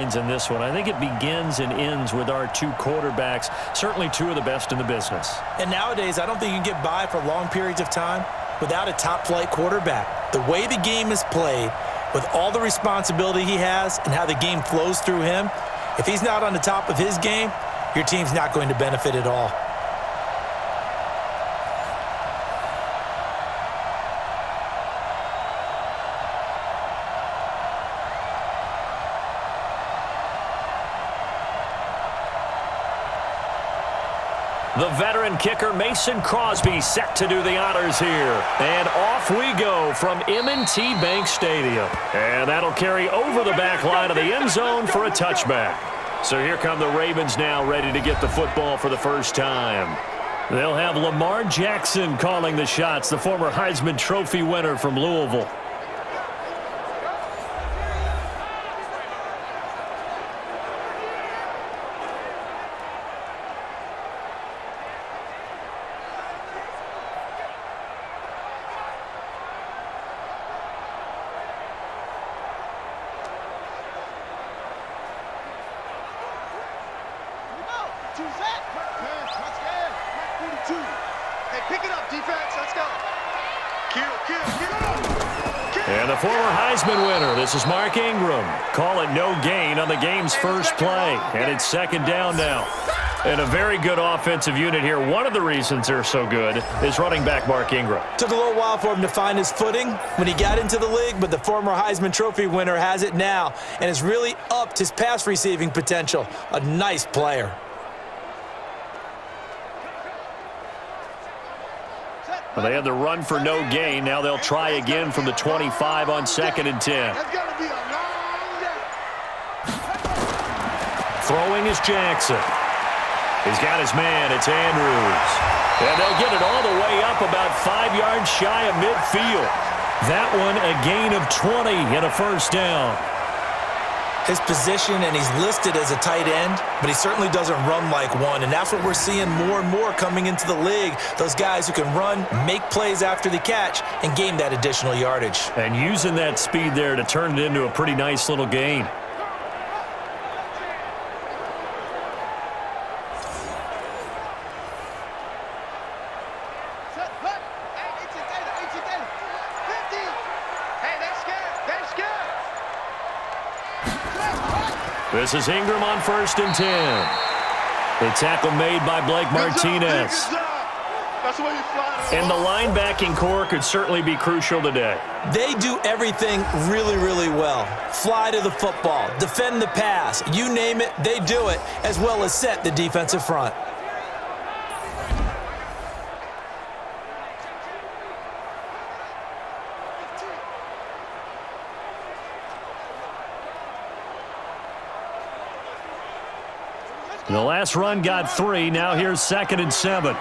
In this one, I think it begins and ends with our two quarterbacks, certainly two of the best in the business. And nowadays, I don't think you can get by for long periods of time without a top-flight quarterback. The way the game is played, with all the responsibility he has and how the game flows through him, if he's not on the top of his game, your team's not going to benefit at all. The veteran kicker Mason Crosby set to do the honors here. And off we go from M&T Bank Stadium. And that'll carry over the back line of the end zone for a touchback. So here come the Ravens now, ready to get the football for the first time. They'll have Lamar Jackson calling the shots, the former Heisman Trophy winner from Louisville. And the former Heisman winner, this is Mark Ingram. Call it no gain on the game's first play. And it's second down now. And a very good offensive unit here. One of the reasons they're so good is running back Mark Ingram. Took a little while for him to find his footing when he got into the league, but the former Heisman Trophy winner has it now and has really upped his pass receiving potential. A nice player. Well, they had the run for no gain. Now they'll try again from the 25 on 2nd and 10. Throwing is Jackson. He's got his man. It's Andrews. And they'll get it all the way up about 5 yards shy of midfield. That one a gain of 20 and a first down. His position, and he's listed as a tight end, but he certainly doesn't run like one, and that's what we're seeing more and more coming into the league. Those guys who can run, make plays after the catch, and gain that additional yardage. And using that speed there to turn it into a pretty nice little gain. This is Ingram on 1st and 10. A tackle made by Blake Martinez. And the linebacking core could certainly be crucial today. They do everything really, really well. Fly to the football, defend the pass, you name it, they do it, as well as set the defensive front. The last run got 3. Now here's 2nd and 7.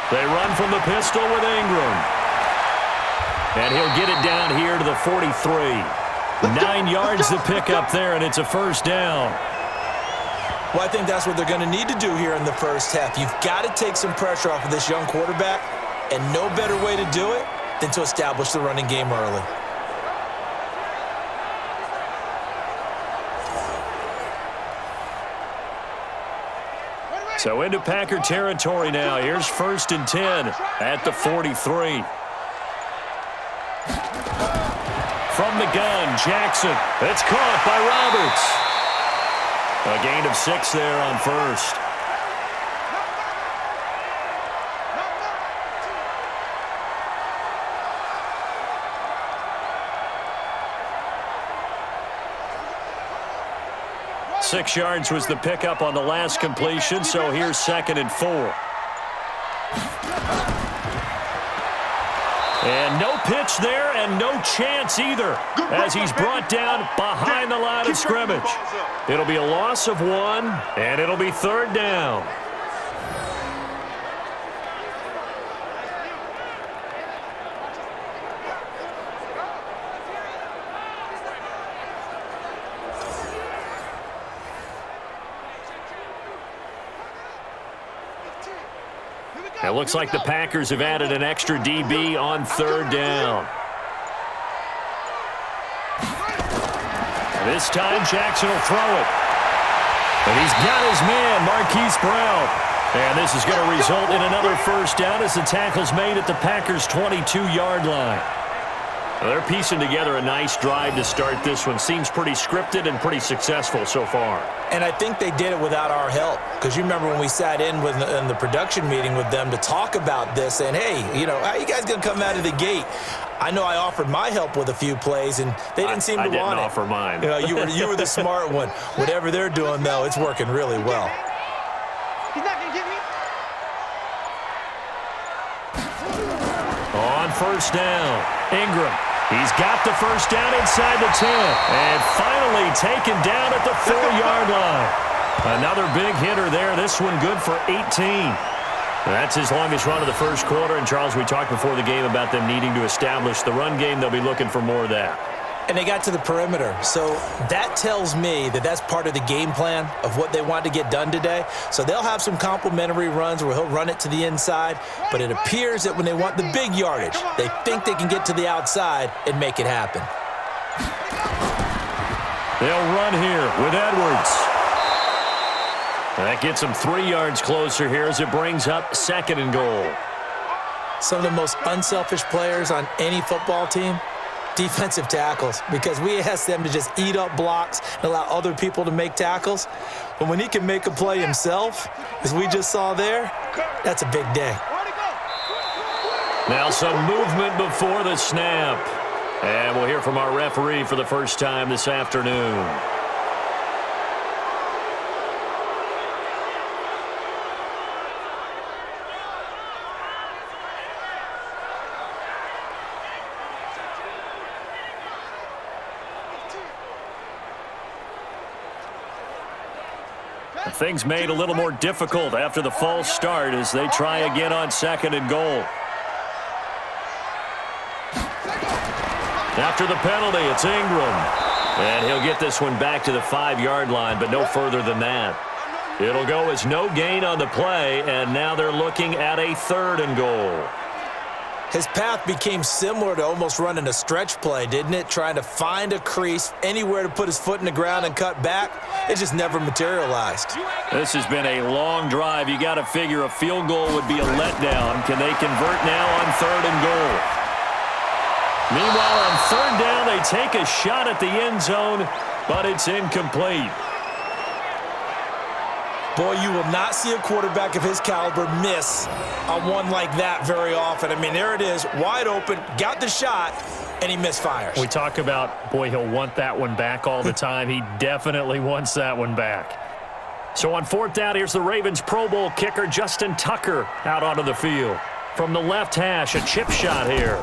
They run from the pistol with Ingram. And he'll get it down here to the 43. 9 yards to pick up there, and it's a first down. Well, I think that's what they're going to need to do here in the first half. You've got to take some pressure off of this young quarterback, and no better way to do it than to establish the running game early. So into Packer territory now. Here's 1st and 10 at the 43. From the gun, Jackson. It's caught by Roberts. A gain of 6 there on 1st. Six yards was the pickup on the last completion, so here's 2nd and 4. And no pitch there and no chance either as he's brought down behind the line of scrimmage. It'll be a loss of 1, and it'll be 3rd down. It looks like the Packers have added an extra DB on 3rd down. This time Jackson will throw it. And he's got his man, Marquise Brown. And this is going to result in another first down as the tackle's made at the Packers' 22-yard line. Well, they're piecing together a nice drive to start this one. Seems pretty scripted and pretty successful so far. And I think they did it without our help. Because you remember when we sat in the production meeting with them to talk about this, saying, hey, how you guys going to come out of the gate? I know I offered my help with a few plays, and they didn't seem to want it. I didn't offer mine. You were the smart one. Whatever they're doing, though, it's working really well. He's not going to get me. On first down, Ingram. He's got the first down inside the 10. And finally taken down at the 4-yard line. Another big hitter there. This one good for 18. That's his longest run of the first quarter. And, Charles, we talked before the game about them needing to establish the run game. They'll be looking for more of that. And they got to the perimeter. So that tells me that that's part of the game plan of what they want to get done today. So they'll have some complimentary runs where he'll run it to the inside. But it appears that when they want the big yardage, they think they can get to the outside and make it happen. They'll run here with Edwards. That gets them 3 yards closer here as it brings up 2nd and goal. Some of the most unselfish players on any football team, defensive tackles, because we ask them to just eat up blocks and allow other people to make tackles. But when he can make a play himself, as we just saw there, that's a big day. Now some movement before the snap. And we'll hear from our referee for the first time this afternoon. Things made a little more difficult after the false start as they try again on 2nd and goal. After the penalty, it's Ingram. And he'll get this one back to the 5-yard line, but no further than that. It'll go as no gain on the play, and now they're looking at a 3rd and goal. His path became similar to almost running a stretch play, didn't it? Trying to find a crease, anywhere to put his foot in the ground and cut back. It just never materialized. This has been a long drive. You got to figure a field goal would be a letdown. Can they convert now on 3rd and goal? Meanwhile, on 3rd down, they take a shot at the end zone, but it's incomplete. Boy, you will not see a quarterback of his caliber miss on one like that very often. I mean, there it is, wide open, got the shot, and he misfires. We talk about, boy, he'll want that one back all the time. He definitely wants that one back. So on 4th down, here's the Ravens Pro Bowl kicker Justin Tucker out onto the field. From the left hash, a chip shot here.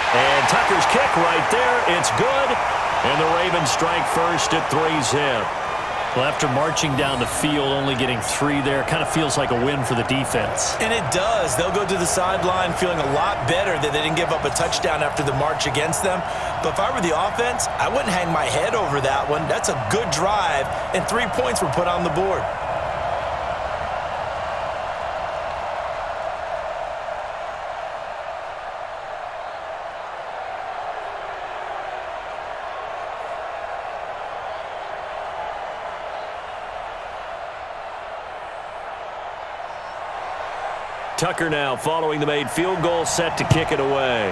And Tucker's kick right there, it's good. And the Ravens strike first at 3-zip. Well, after marching down the field, only getting 3 there, kind of feels like a win for the defense. And it does. They'll go to the sideline feeling a lot better that they didn't give up a touchdown after the march against them. But if I were the offense, I wouldn't hang my head over that one. That's a good drive, and 3 points were put on the board. Tucker now following the made field goal, set to kick it away.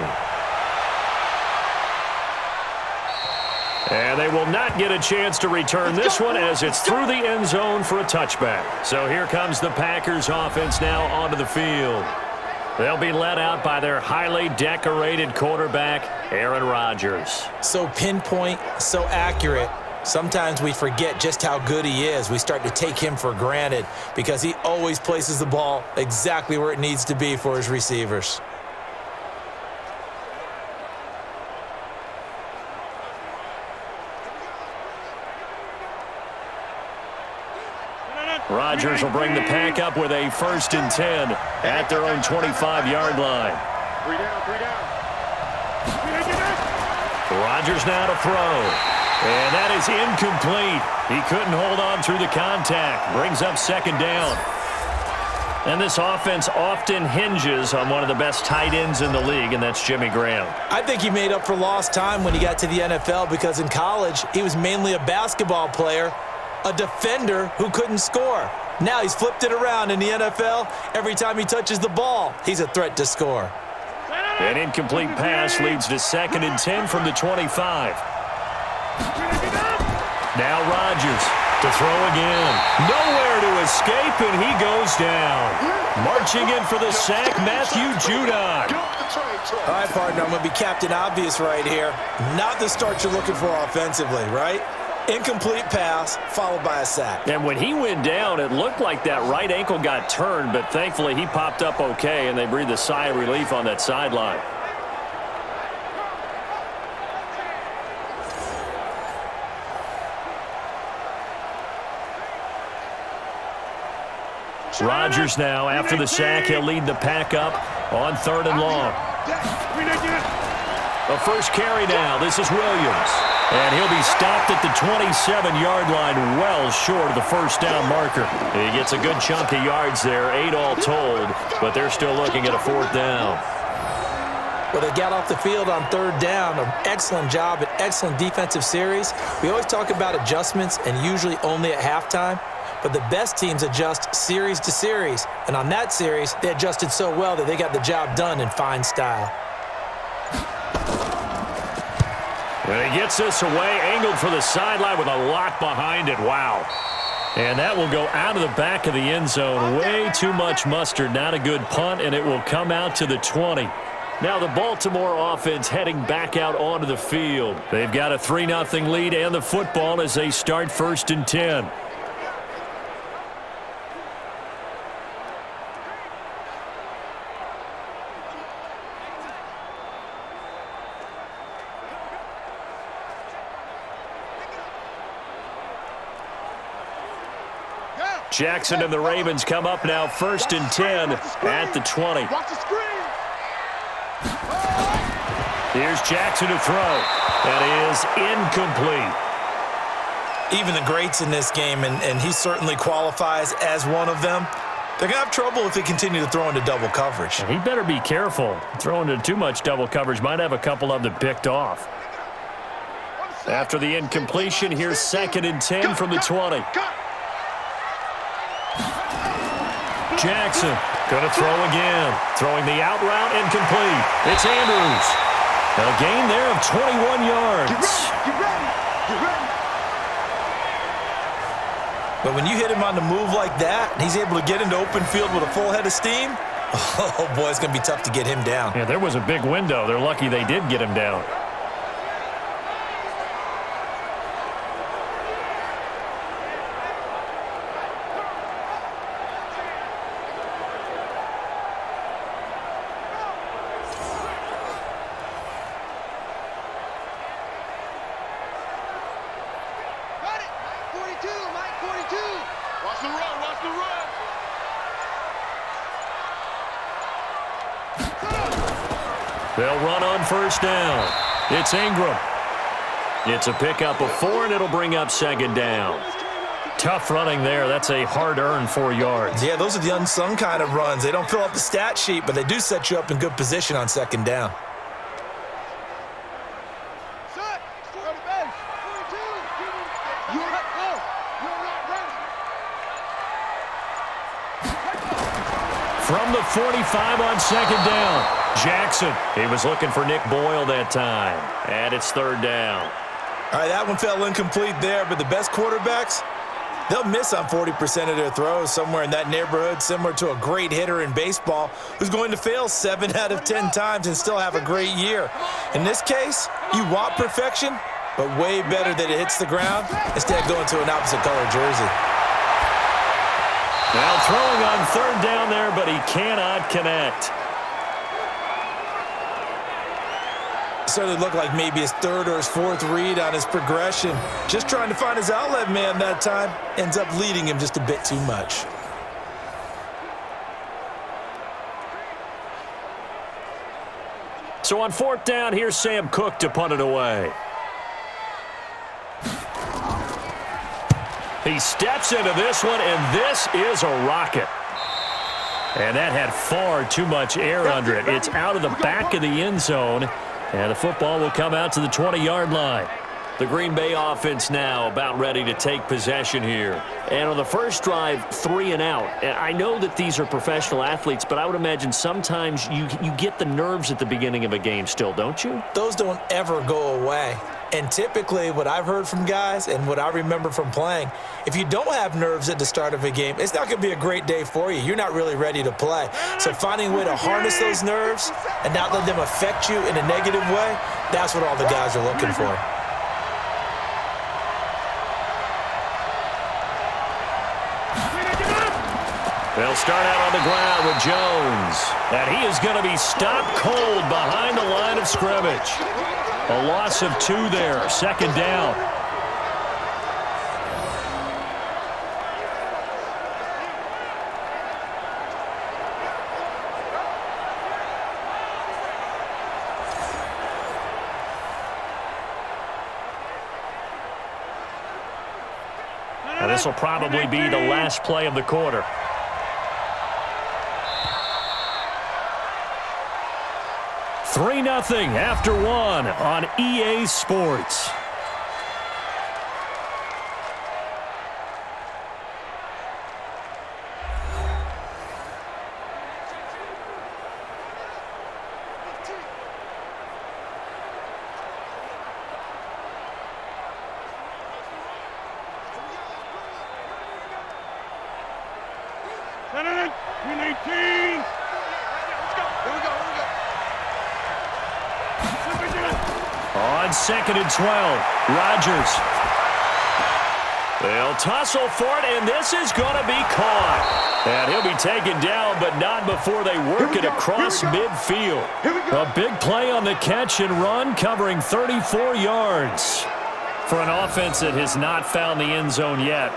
And they will not get a chance to return this one as it's through the end zone for a touchback. So here comes the Packers offense now onto the field. They'll be led out by their highly decorated quarterback, Aaron Rodgers. So pinpoint, so accurate. Sometimes we forget just how good he is. We start to take him for granted because he always places the ball exactly where it needs to be for his receivers. Rodgers will bring the Pack up with a 1st and 10 at their own 25-yard line. 3 down. Rodgers now to throw. And that is incomplete. He couldn't hold on through the contact. Brings up 2nd down. And this offense often hinges on one of the best tight ends in the league, and that's Jimmy Graham. I think he made up for lost time when he got to the NFL because in college, he was mainly a basketball player, a defender who couldn't score. Now he's flipped it around in the NFL. Every time he touches the ball, he's a threat to score. An incomplete pass leads to 2nd and 10 from the 25. Now Rodgers to throw again. Nowhere to escape, and he goes down. Marching in for the sack, Matthew Judon. All right, partner, I'm going to be Captain Obvious right here. Not the start you're looking for offensively, right? Incomplete pass followed by a sack. And when he went down, it looked like that right ankle got turned, but thankfully he popped up okay, and they breathed a sigh of relief on that sideline. Rodgers now, after the sack, he'll lead the pack up on 3rd and long. A first carry now. This is Williams. And he'll be stopped at the 27-yard line, well short of the first down marker. He gets a good chunk of yards there, 8 all told, but they're still looking at a 4th down. Well, they got off the field on 3rd down. An excellent job, an excellent defensive series. We always talk about adjustments and usually only at halftime. But the best teams adjust series to series. And on that series, they adjusted so well that they got the job done in fine style. And he gets this away, angled for the sideline with a lot behind it. Wow. And that will go out of the back of the end zone. Way too much mustard. Not a good punt, and it will come out to the 20. Now the Baltimore offense heading back out onto the field. They've got a 3-0 lead and the football as they start 1st and 10. Jackson and the Ravens come up now 1st and 10 at the 20. Here's Jackson to throw. That is incomplete. Even the greats in this game, and he certainly qualifies as one of them, they're going to have trouble if they continue to throw into double coverage. He better be careful. Throwing into too much double coverage might have a couple of them picked off. After the incompletion, here's 2nd and 10 from the 20. Jackson going to throw again. Throwing the out route incomplete. It's Andrews. A gain there of 21 yards. Get ready. But when you hit him on the move like that, and he's able to get into open field with a full head of steam, oh, boy, it's going to be tough to get him down. Yeah, there was a big window. They're lucky they did get him down. They'll run on 1st down. It's Ingram. It's a pickup of 4, and it'll bring up 2nd down. Tough running there. That's a hard-earned 4 yards. Yeah, those are the unsung kind of runs. They don't fill up the stat sheet, but they do set you up in good position on 2nd down. From the 45 on 2nd down. Jackson. He was looking for Nick Boyle that time. And it's 3rd down. All right, that one fell incomplete there, but the best quarterbacks, they'll miss on 40% of their throws, somewhere in that neighborhood, similar to a great hitter in baseball who's going to fail 7 out of 10 times and still have a great year. In this case, you want perfection, but way better that it hits the ground instead of going to an opposite color jersey. Now throwing on 3rd down there, but he cannot connect. Certainly looked like maybe his 3rd or his 4th read on his progression. Just trying to find his outlet man that time. Ends up leading him just a bit too much. So on 4th down, here's Sam Cook to punt it away. He steps into this one, and this is a rocket. And that had far too much air under it. It's out of the back of the end zone, and the football will come out to the 20-yard line. The Green Bay offense now about ready to take possession here. And on the first drive, 3 and out. I know that these are professional athletes, but I would imagine sometimes you get the nerves at the beginning of a game still, don't you? Those don't ever go away. And typically what I've heard from guys and what I remember from playing, if you don't have nerves at the start of a game, it's not going to be a great day for you. You're not really ready to play. So finding a way to harness those nerves and not let them affect you in a negative way, that's what all the guys are looking for. They'll start out on the ground with Jones. And he is going to be stopped cold behind the line of scrimmage. A loss of 2 there, 2nd down. And this will probably be the last play of the quarter. Three 3-0 after 1 on EA Sports. On 2nd and 12, Rodgers. They'll tussle for it, and this is going to be caught. And he'll be taken down, but not before they work it across midfield. A big play on the catch and run, covering 34 yards. For an offense that has not found the end zone yet,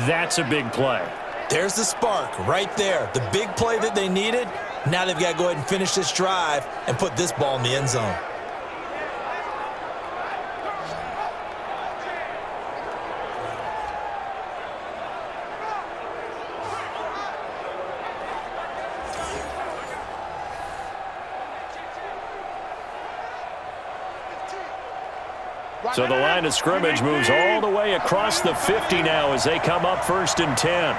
that's a big play. There's the spark right there. The big play that they needed. Now they've got to go ahead and finish this drive and put this ball in the end zone. So the line of scrimmage moves all the way across the 50 now as they come up 1st and 10.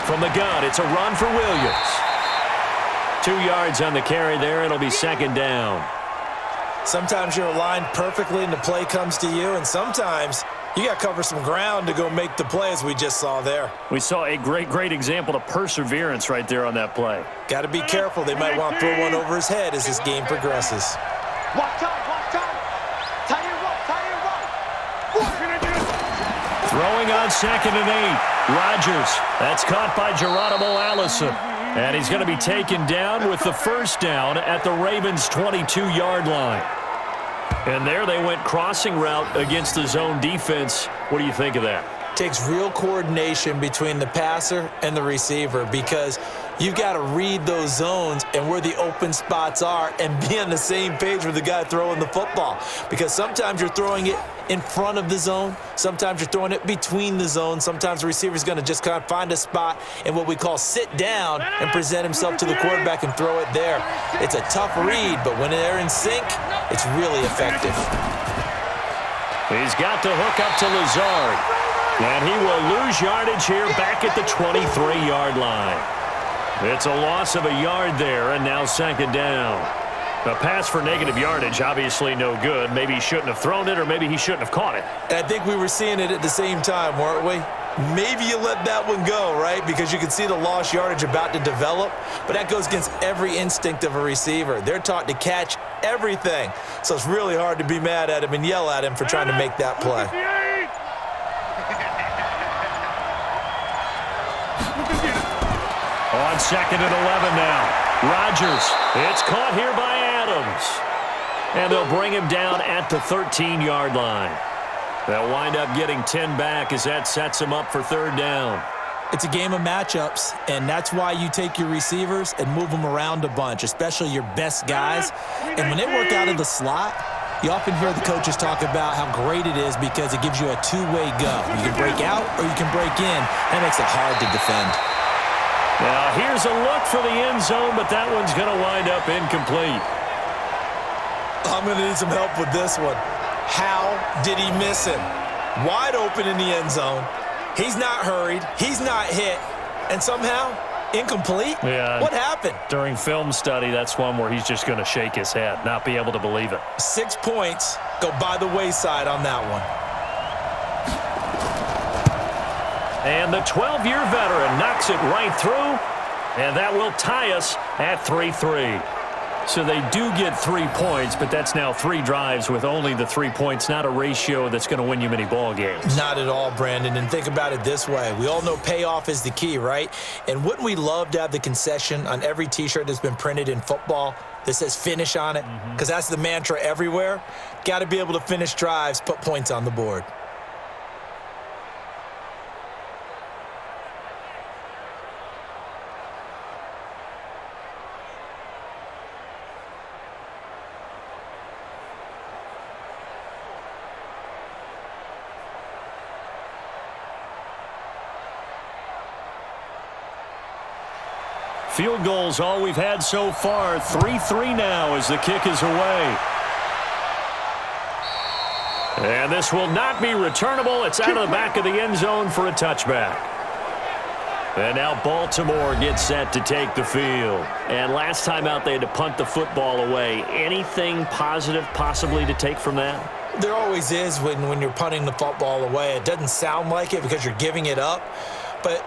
From the gun, it's a run for Williams. 2 yards on the carry there. It'll be 2nd down. Sometimes you're aligned perfectly and the play comes to you, and sometimes you got to cover some ground to go make the play, as we just saw there. We saw a great example of perseverance right there on that play. Got to be careful. They might want to throw one over his head as this game progresses. Watch out, watch out. Tight end run. Throwing on 2nd and 8. Rodgers. That's caught by Geronimo Allison. And he's going to be taken down with the 1st down at the Ravens' 22-yard line. And there they went crossing route against the zone defense. What do you think of that? Takes real coordination between the passer and the receiver, because you've got to read those zones and where the open spots are and be on the same page with the guy throwing the football. Because sometimes you're throwing it in front of the zone. Sometimes you're throwing it between the zones. Sometimes the receiver's going to just kind of find a spot and what we call sit down and present himself to the quarterback and throw it there. It's a tough read, but when they're in sync, it's really effective. He's got to hook up to Lazard. And he will lose yardage here back at the 23-yard line. It's a loss of a yard there, and now 2nd down. A pass for negative yardage, obviously no good. Maybe he shouldn't have thrown it, or maybe he shouldn't have caught it. And I think we were seeing it at the same time, weren't we? Maybe you let that one go, right? Because you can see the lost yardage about to develop. But that goes against every instinct of a receiver. They're taught to catch everything. So it's really hard to be mad at him and yell at him for trying to make that play. On 2nd and 11 now. Rodgers. It's caught here by Adams. And they'll bring him down at the 13-yard line. They'll wind up getting 10 back as that sets him up for 3rd down. It's a game of matchups, and that's why you take your receivers and move them around a bunch, especially your best guys. And when they work out of the slot, You often hear the coaches talk about how great it is because it gives you a two-way go. You can break out or you can break in. That makes it hard to defend. Now, here's a look for the end zone, but that one's going to wind up incomplete. I'm going to need some help with this one. How did he miss him? Wide open in the end zone. He's not hurried. He's not hit. And somehow, incomplete? Yeah. What happened? During film study, that's one where he's just going to shake his head, not be able to believe it. 6 points go by the wayside on that one. And the 12-year veteran knocks it right through, and that will tie us at 3-3. So they do get 3 points, but that's now 3 drives with only the 3 points, not a ratio that's going to win you many ball games. Not at all, Brandon. And think about it this way. We all know payoff is the key, right? And wouldn't we love to have the concession on every T-shirt that's been printed in football that says finish on it? Because that's the mantra everywhere. Got to be able to finish drives, put points on the board. Field goals all we've had so far. 3-3 now as the kick is away. And this will not be returnable. It's out of the back of the end zone for a touchback. And now Baltimore gets set to take the field. And last time out they had to punt the football away. Anything positive possibly to take from that? There always is when you're punting the football away. It doesn't sound like it because you're giving it up. But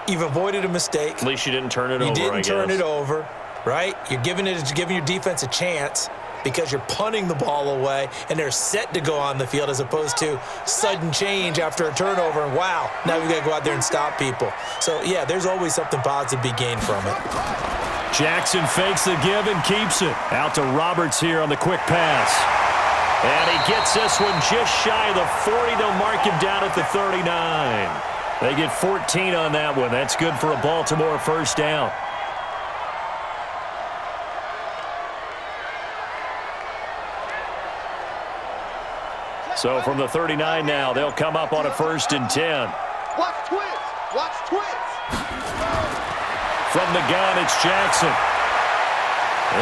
you've avoided a mistake. At least you didn't turn it over, I guess. You didn't turn it over, right? You're giving your defense a chance because you're punting the ball away, and they're set to go on the field as opposed to sudden change after a turnover. And wow, now we've got to go out there and stop people. So, yeah, there's always something positive to be gained from it. Jackson fakes the give and keeps it. Out to Roberts here on the quick pass. And he gets this one just shy of the 40. They'll mark him down at the 39. They get 14 on that one. That's good for a Baltimore first down. So from the 39 now, they'll come up on a 1st and 10. Watch twins. Watch twins. From the gun, it's Jackson.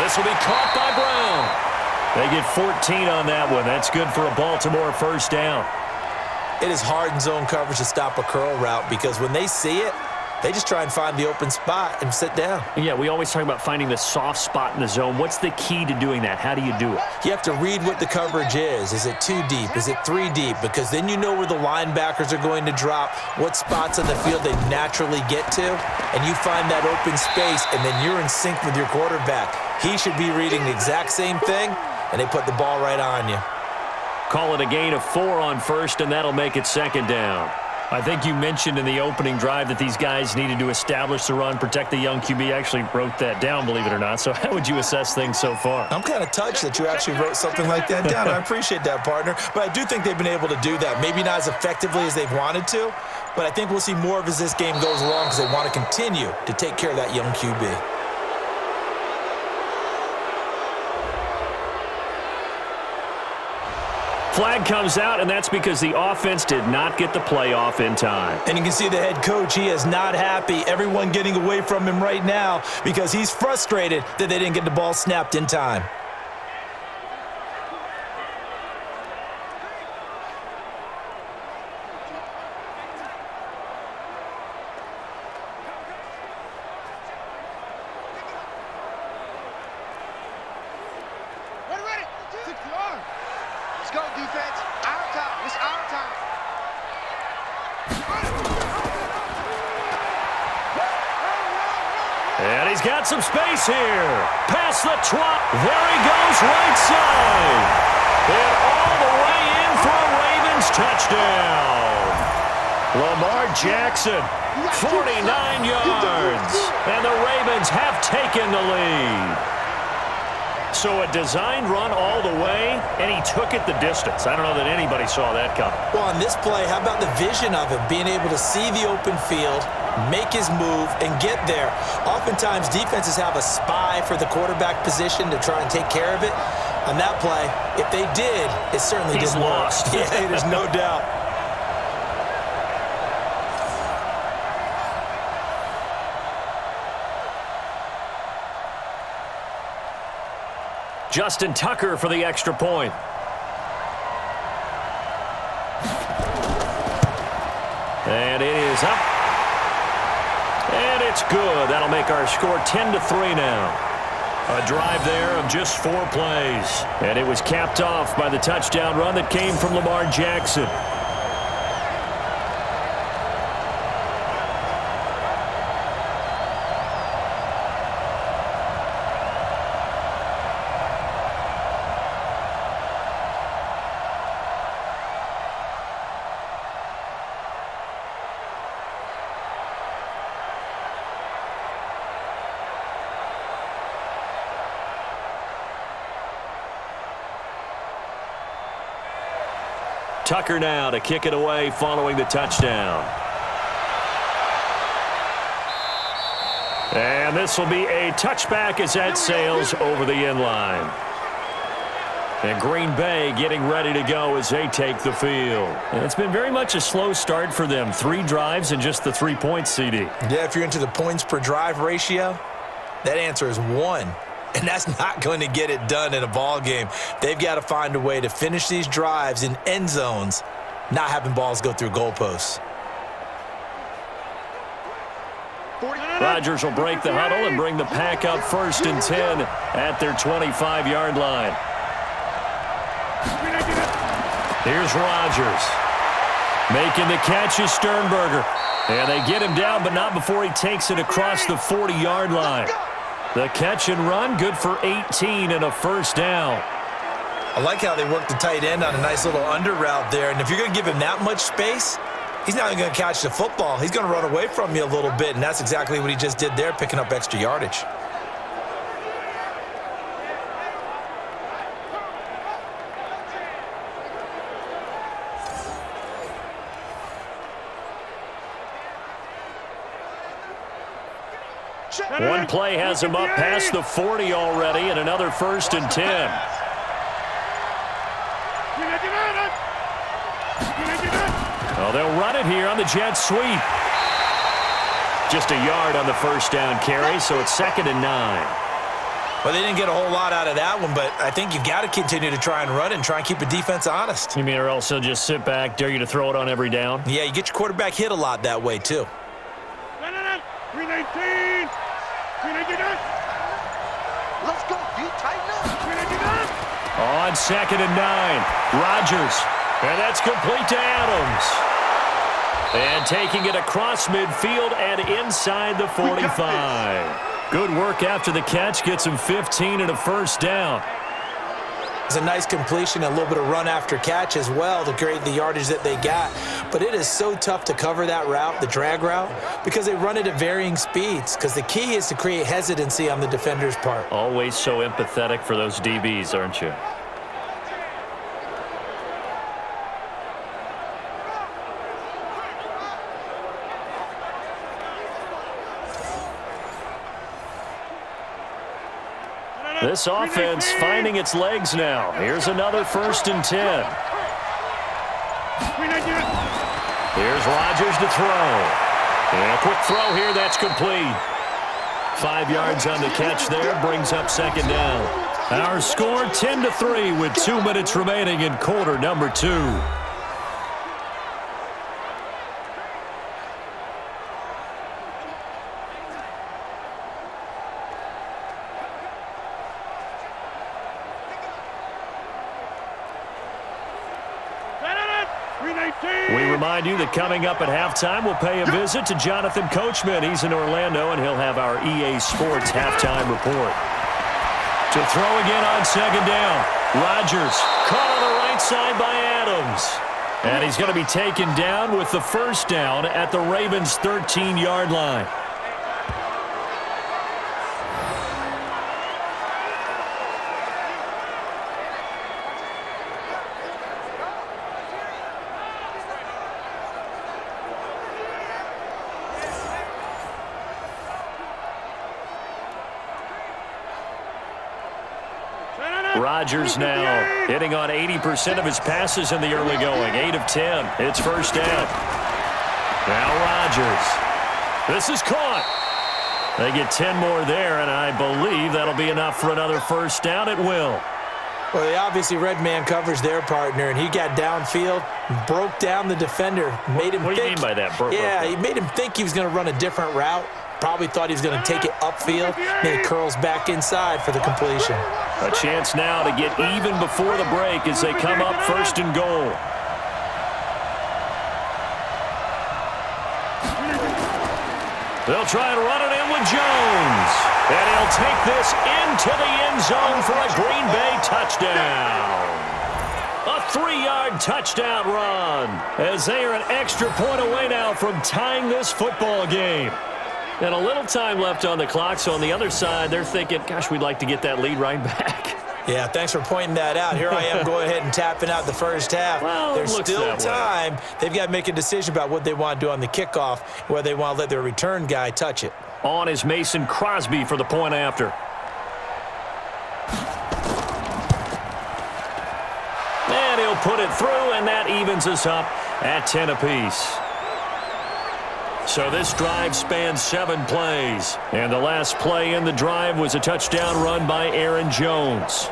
This will be caught by Brown. They get 14 on that one. That's good for a Baltimore first down. It is hard in zone coverage to stop a curl route because when they see it, they just try and find the open spot and sit down. Yeah, we always talk about finding the soft spot in the zone. What's the key to doing that? How do you do it? You have to read what the coverage is. Is it 2 deep? Is it 3 deep? Because then you know where the linebackers are going to drop, what spots on the field they naturally get to, and you find that open space, and then you're in sync with your quarterback. He should be reading the exact same thing, and they put the ball right on you. Call it a gain of 4 on 1st, and that'll make it 2nd down. I think you mentioned in the opening drive that these guys needed to establish the run, protect the young QB. I actually wrote that down, believe it or not. So how would you assess things so far? I'm kind of touched that you actually wrote something like that down. I appreciate that, partner. But I do think they've been able to do that. Maybe not as effectively as they've wanted to, but I think we'll see more of as this game goes along because they want to continue to take care of that young QB. Flag comes out, and that's because the offense did not get the playoff in time. And you can see the head coach, he is not happy. Everyone getting away from him right now because he's frustrated that they didn't get the ball snapped in time. Let's go, defense. Our time. It's our time. And he's got some space here. Past the 20. There he goes, right side. And all the way in for a Ravens touchdown. Lamar Jackson, 49 yards. And the Ravens have taken the lead. So a designed run all the way, and he took it the distance. I don't know that anybody saw that coming. Well, on this play, how about the vision of him, being able to see the open field, make his move, and get there. Oftentimes, defenses have a spy for the quarterback position to try and take care of it. On that play, if they did, it certainly didn't work. Yeah, there's no doubt. Justin Tucker for the extra point. And it is up. And it's good. That'll make our score 10-3 now. A drive there of just 4 plays. And it was capped off by the touchdown run that came from Lamar Jackson. Tucker now to kick it away following the touchdown. And this will be a touchback as that sails over the end line. And Green Bay getting ready to go as they take the field. And it's been very much a slow start for them. 3 drives and just the 3 points, CD. Yeah, if you're into the points per drive ratio, that answer is 1. And that's not going to get it done in a ball game. They've got to find a way to finish these drives in end zones, not having balls go through goalposts. Rodgers will break the huddle and bring the pack up 1st and 10 at their 25-yard line. Here's Rodgers. Making the catch is Sternberger. And they get him down, but not before he takes it across the 40-yard line. The catch and run, good for 18 and a first down. I like how they work the tight end on a nice little under route there. And if you're going to give him that much space, he's not even going to catch the football. He's going to run away from you a little bit, and that's exactly what he just did there, picking up extra yardage. One play has him up past the 40 already, and another 1st and 10. Oh, they'll run it here on the jet sweep. Just a yard on the first down carry, so it's 2nd and 9. Well, they didn't get a whole lot out of that one, but I think you've got to continue to try and run and try and keep the defense honest. You mean or else they'll just sit back, dare you to throw it on every down? Yeah, you get your quarterback hit a lot that way, too. 319. 319. Let's go. You tighten up. 319. On 2nd and 9, Rodgers. And that's complete to Adams. And taking it across midfield and inside the 45. Good work after the catch. Gets him 15 and a first down. It's a nice completion, a little bit of run after catch as well to create the yardage that they got. But it is so tough to cover that route, the drag route, because they run it at varying speeds. Because the key is to create hesitancy on the defender's part. Always so empathetic for those DBs, aren't you? This offense finding its legs now. Here's another 1st and 10. Here's Rodgers to throw. And a quick throw here, that's complete. 5 yards on the catch there, brings up 2nd down. Our score 10-3 with 2 minutes remaining in quarter number 2. We remind you that coming up at halftime, we'll pay a visit to Jonathan Coachman. He's in Orlando, and he'll have our EA Sports halftime report. To throw again on 2nd down. Rodgers caught on the right side by Adams. And he's going to be taken down with the first down at the Ravens' 13-yard line. Rodgers now hitting on 80% of his passes in the early going. 8 of 10. It's first down. Now Rodgers. This is caught. They get 10 more there, and I believe that'll be enough for another first down. It will. Well, they obviously red man coverage their partner, and he got downfield, broke down the defender, made him think. What do you mean by that? He made him think he was going to run a different route. Probably thought he was going to take it upfield. Then it curls back inside for the completion. A chance now to get even before the break as they come up first and goal. They'll try and run it in with Jones. And he'll take this into the end zone for a Green Bay touchdown. A 3-yard touchdown run as they are an extra point away now from tying this football game. And a little time left on the clock, so on the other side, they're thinking, gosh, we'd like to get that lead right back. Yeah, thanks for pointing that out. Here I am going ahead and tapping out the first half. Well, there's still time. They've got to make a decision about what they want to do on the kickoff, whether they want to let their return guy touch it. On is Mason Crosby for the point after. And he'll put it through, and that evens us up at 10 apiece. So this drive spans 7 plays. And the last play in the drive was a touchdown run by Aaron Jones.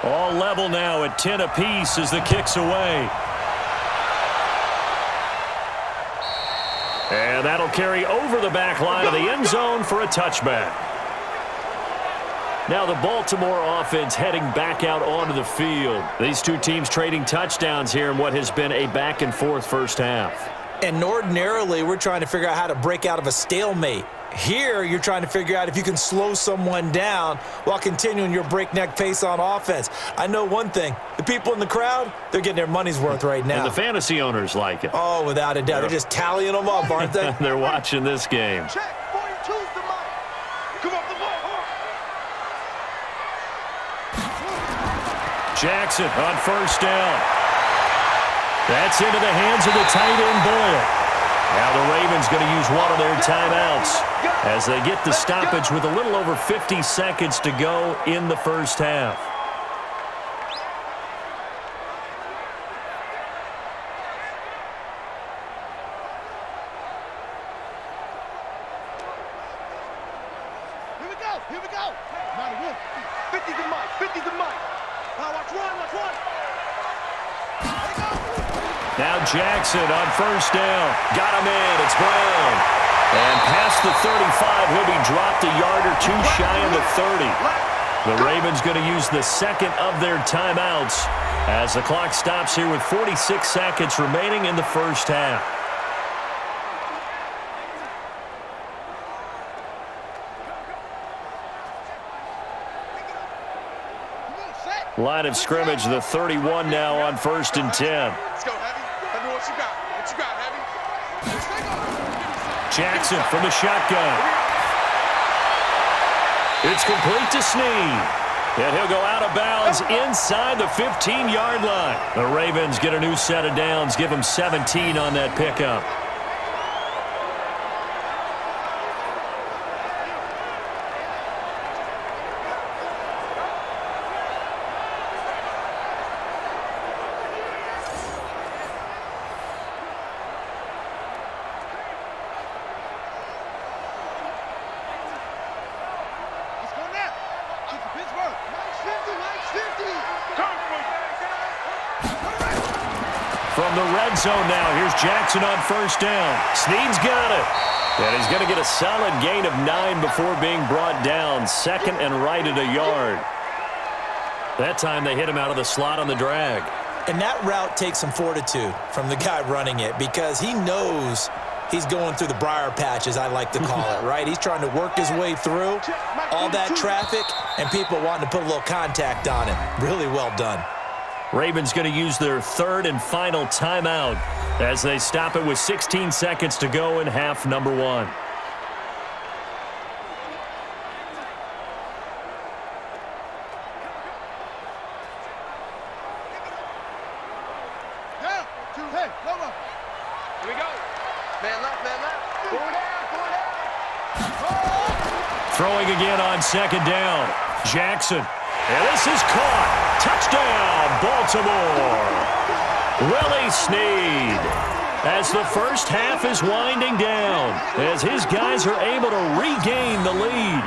All level now at 10 apiece as the kick's away. And that'll carry over the back line of the end zone for a touchback. Now the Baltimore offense heading back out onto the field. These two teams trading touchdowns here in what has been a back-and-forth first half. And ordinarily, we're trying to figure out how to break out of a stalemate. Here, you're trying to figure out if you can slow someone down while continuing your breakneck pace on offense. I know one thing. The people in the crowd, they're getting their money's worth right now. And the fantasy owners like it. Oh, without a doubt. They're just tallying them up, aren't they? They're watching this game. Check, 42's the mic. Come up the ball. Jackson on first down. That's into the hands of the tight end Boyle. Now the Ravens going to use one of their timeouts as they get the stoppage with a little over 50 seconds to go in the first half. Here we go. Here we go. Now 50 the mic. 50 the mic. Now watch one. Watch one. Now Jackson on first down. Got him in. It's Brown. And past the 35, he'll be dropped a yard or two shy of the 30. The Ravens going to use the second of their timeouts as the clock stops here with 46 seconds remaining in the first half. Line of scrimmage, the 31 now on first and 10. Let's go, Heavy. Heavy, what you got? What you got, Heavy? Jackson from the shotgun. It's complete to Snead. And he'll go out of bounds inside the 15-yard line. The Ravens get a new set of downs, give them 17 on that pickup. From the red zone now, here's Jackson on first down. Snead's got it. And he's going to get a solid gain of 9 before being brought down. Second and right at a yard. That time they hit him out of the slot on the drag. And that route takes some fortitude from the guy running it because he knows he's going through the briar patch, as I like to call it, right? He's trying to work his way through all that traffic and people wanting to put a little contact on him. Really well done. Ravens going to use their third and final timeout as they stop it with 16 seconds to go in half number 1. Throwing again on second down. Jackson. And this is caught. Touchdown, Baltimore. Willie Snead. As the first half is winding down, as his guys are able to regain the lead.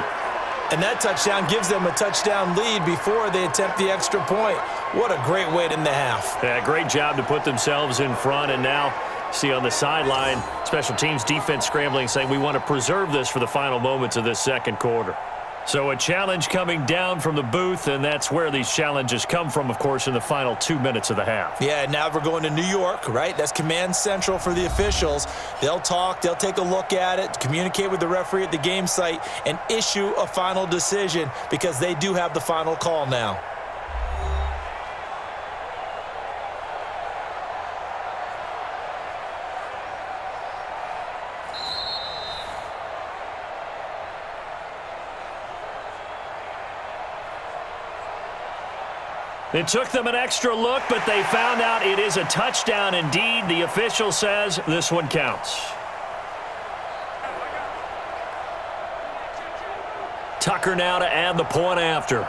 And that touchdown gives them a touchdown lead before they attempt the extra point. What a great way to end the half. Yeah, great job to put themselves in front, and now see on the sideline, special teams defense scrambling, saying we want to preserve this for the final moments of this second quarter. So a challenge coming down from the booth, and that's where these challenges come from, of course, in the final 2 minutes of the half. Yeah, now we're going to New York, right? That's command central for the officials. They'll talk, they'll take a look at it, communicate with the referee at the game site, and issue a final decision because they do have the final call now. It took them an extra look, but they found out it is a touchdown indeed. The official says this one counts. Tucker now to add the point after.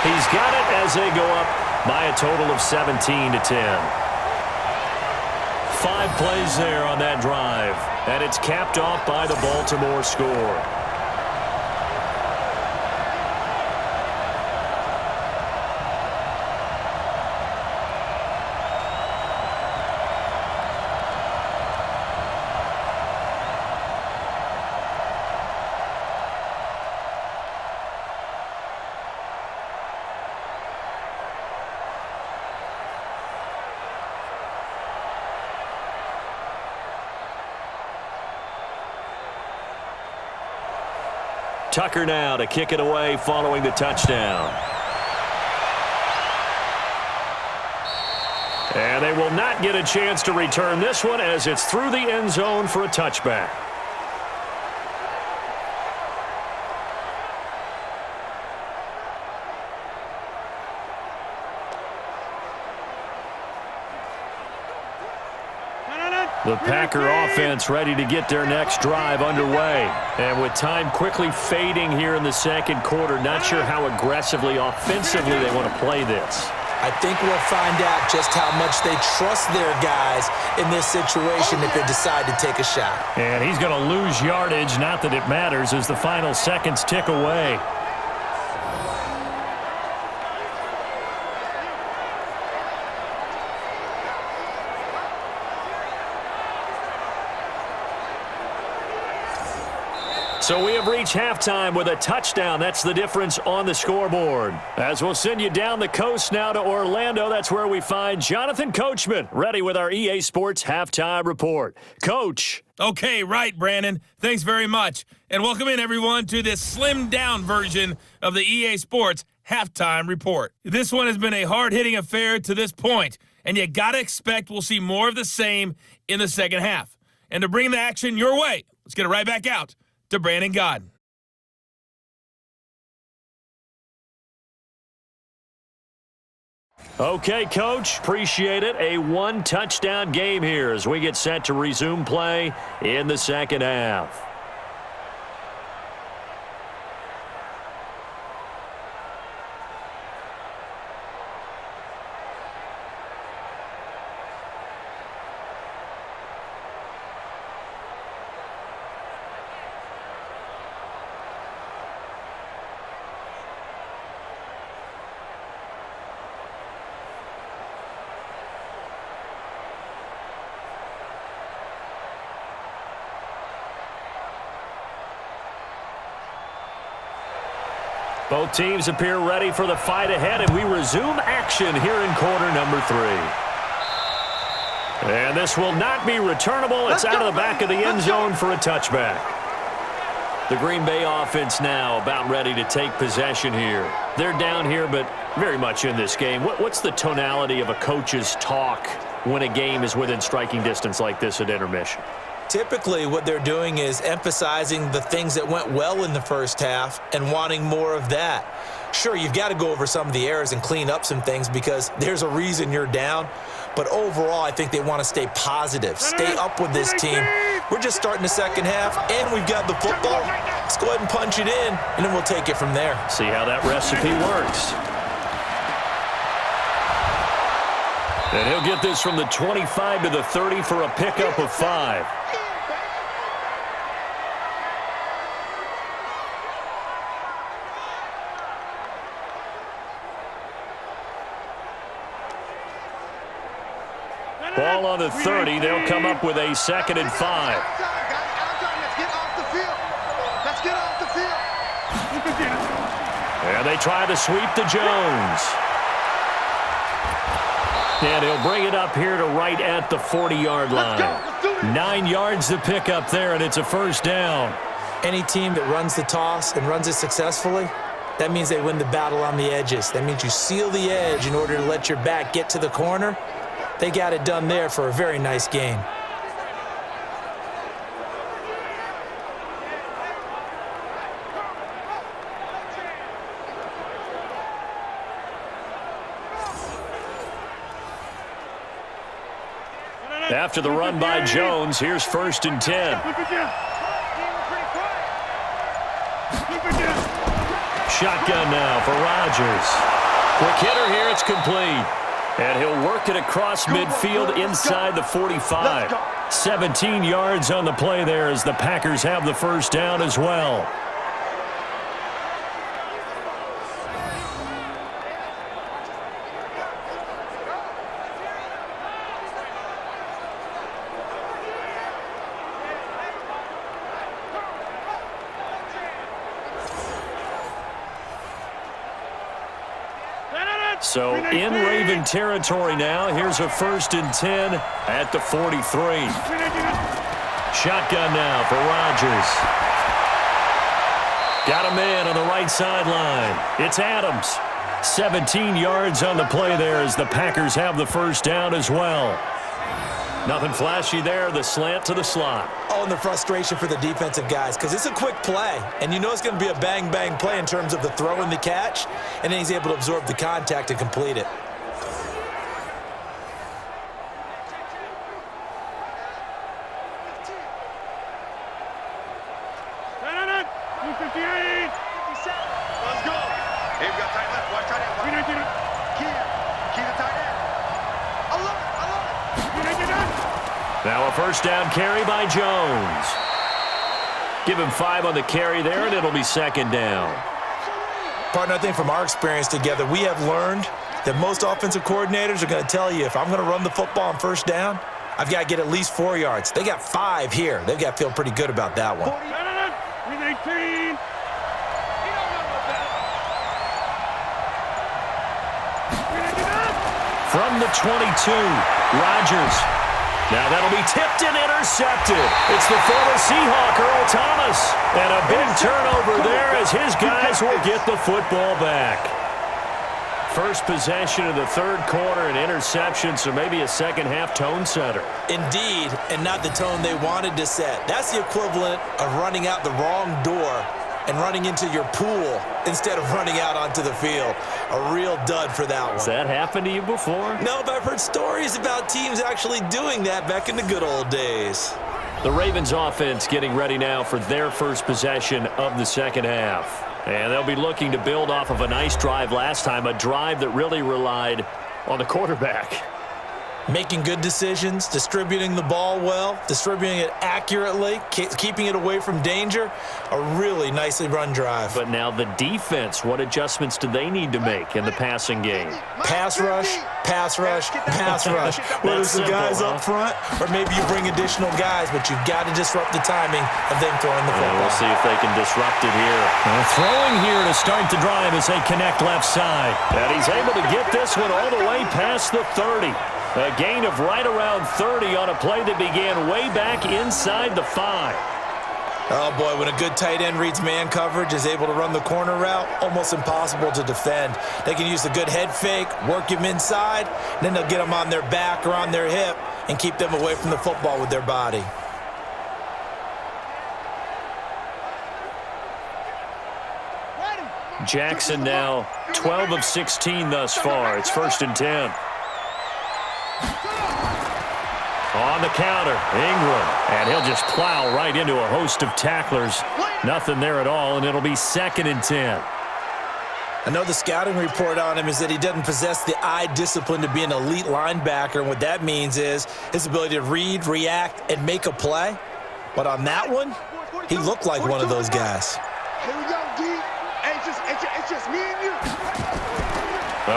He's got it as they go up by a total of 17-10. 5 plays there on that drive, and it's capped off by the Baltimore score. Tucker now to kick it away following the touchdown. And they will not get a chance to return this one as it's through the end zone for a touchback. The Packer offense ready to get their next drive underway. And with time quickly fading here in the second quarter, not sure how aggressively, offensively they want to play this. I think we'll find out just how much they trust their guys in this situation if they decide to take a shot. And he's going to lose yardage, not that it matters, as the final seconds tick away. So we have reached halftime with a touchdown. That's the difference on the scoreboard. As we'll send you down the coast now to Orlando, that's where we find Jonathan Coachman, ready with our EA Sports Halftime Report. Coach. Okay, right, Brandon. Thanks very much. And welcome in, everyone, to this slimmed-down version of the EA Sports Halftime Report. This one has been a hard-hitting affair to this point, and you got to expect we'll see more of the same in the second half. And to bring the action your way, let's get it right back out to Brandon Godden. Okay, Coach, appreciate it. A one-touchdown game here as we get set to resume play in the second half. Both teams appear ready for the fight ahead, and we resume action here in quarter number 3. And this will not be returnable. It's out of the back of the end zone for a touchback. The Green Bay offense now about ready to take possession here. They're down here, but very much in this game. What's the tonality of a coach's talk when a game is within striking distance like this at intermission? Typically, what they're doing is emphasizing the things that went well in the first half and wanting more of that. Sure, you've got to go over some of the errors and clean up some things because there's a reason you're down. But overall, I think they want to stay positive, stay up with this team. We're just starting the second half, and we've got the football. Let's go ahead and punch it in, and then we'll take it from there. See how that recipe works. And he'll get this from the 25 to the 30 for a pickup of 5. Ball on the 30. They'll come up with a 2nd and 5. Let's get off the field. Let's get off the field. And they try to sweep to Jones. And he'll bring it up here to right at the 40-yard line. 9 yards to pick up there, and it's a first down. Any team that runs the toss and runs it successfully, that means they win the battle on the edges. That means you seal the edge in order to let your back get to the corner. They got it done there for a very nice gain. After the run by Jones, here's 1st and 10. Shotgun now for Rodgers. Quick hitter here, it's complete. And he'll work it across midfield inside the 45. 17 yards on the play there as the Packers have the first down as well. So in Raven territory now. Here's a 1st and 10 at the 43. Shotgun now for Rodgers. Got a man on the right sideline. It's Adams. 17 yards on the play there as the Packers have the first down as well. Nothing flashy there. The slant to the slot. Oh, and the frustration for the defensive guys because it's a quick play. And you know it's going to be a bang-bang play in terms of the throw and the catch. And then he's able to absorb the contact and complete it. Let's go. Hey, we got tight left. Watch tight end. Key to tight end. I love it. Now a first down carry by Jones. Give him 5 on the carry there, and it'll be 2nd down. Partner, I think from our experience together, we have learned that most offensive coordinators are going to tell you if I'm going to run the football on first down, I've got to get at least 4 yards. They got 5 here. They've got to feel pretty good about that one. From the 22, Rodgers. Now that'll be tipped and intercepted. It's the former Seahawk, Earl Thomas. And a big turnover there as his guys will get the football back. First possession of the 3rd quarter, an interception, so maybe a second-half tone setter. Indeed, and not the tone they wanted to set. That's the equivalent of running out the wrong door and running into your pool instead of running out onto the field. A real dud for that one. Has that happened to you before? No, but I've heard stories about teams actually doing that back in the good old days. The Ravens offense getting ready now for their first possession of the second half. And they'll be looking to build off of a nice drive last time, a drive that really relied on the quarterback. Making good decisions, distributing the ball well, distributing it accurately, keeping it away from danger. A really nicely run drive. But now the defense, what adjustments do they need to make in the passing game? Pass rush, pass rush, pass rush. Whether it's the guys up front or maybe you bring additional guys, but you've got to disrupt the timing of them throwing the football. We'll see if they can disrupt it here. Throwing here to start the drive as they connect left side. And he's able to get this one all the way past the 30. A gain of right around 30 on a play that began way back inside the 5. Oh, boy, when a good tight end reads man coverage, is able to run the corner route, almost impossible to defend. They can use a good head fake, work him inside, and then they'll get him on their back or on their hip and keep them away from the football with their body. Jackson now 12 of 16 thus far. It's 1st and 10. On the counter, Ingram, and he'll just plow right into a host of tacklers. Nothing there at all, and it'll be 2nd and 10. I know the scouting report on him is that he doesn't possess the eye discipline to be an elite linebacker, and what that means is his ability to read, react, and make a play. But on that one, he looked like one of those guys. Here we go, D. It's just me and you.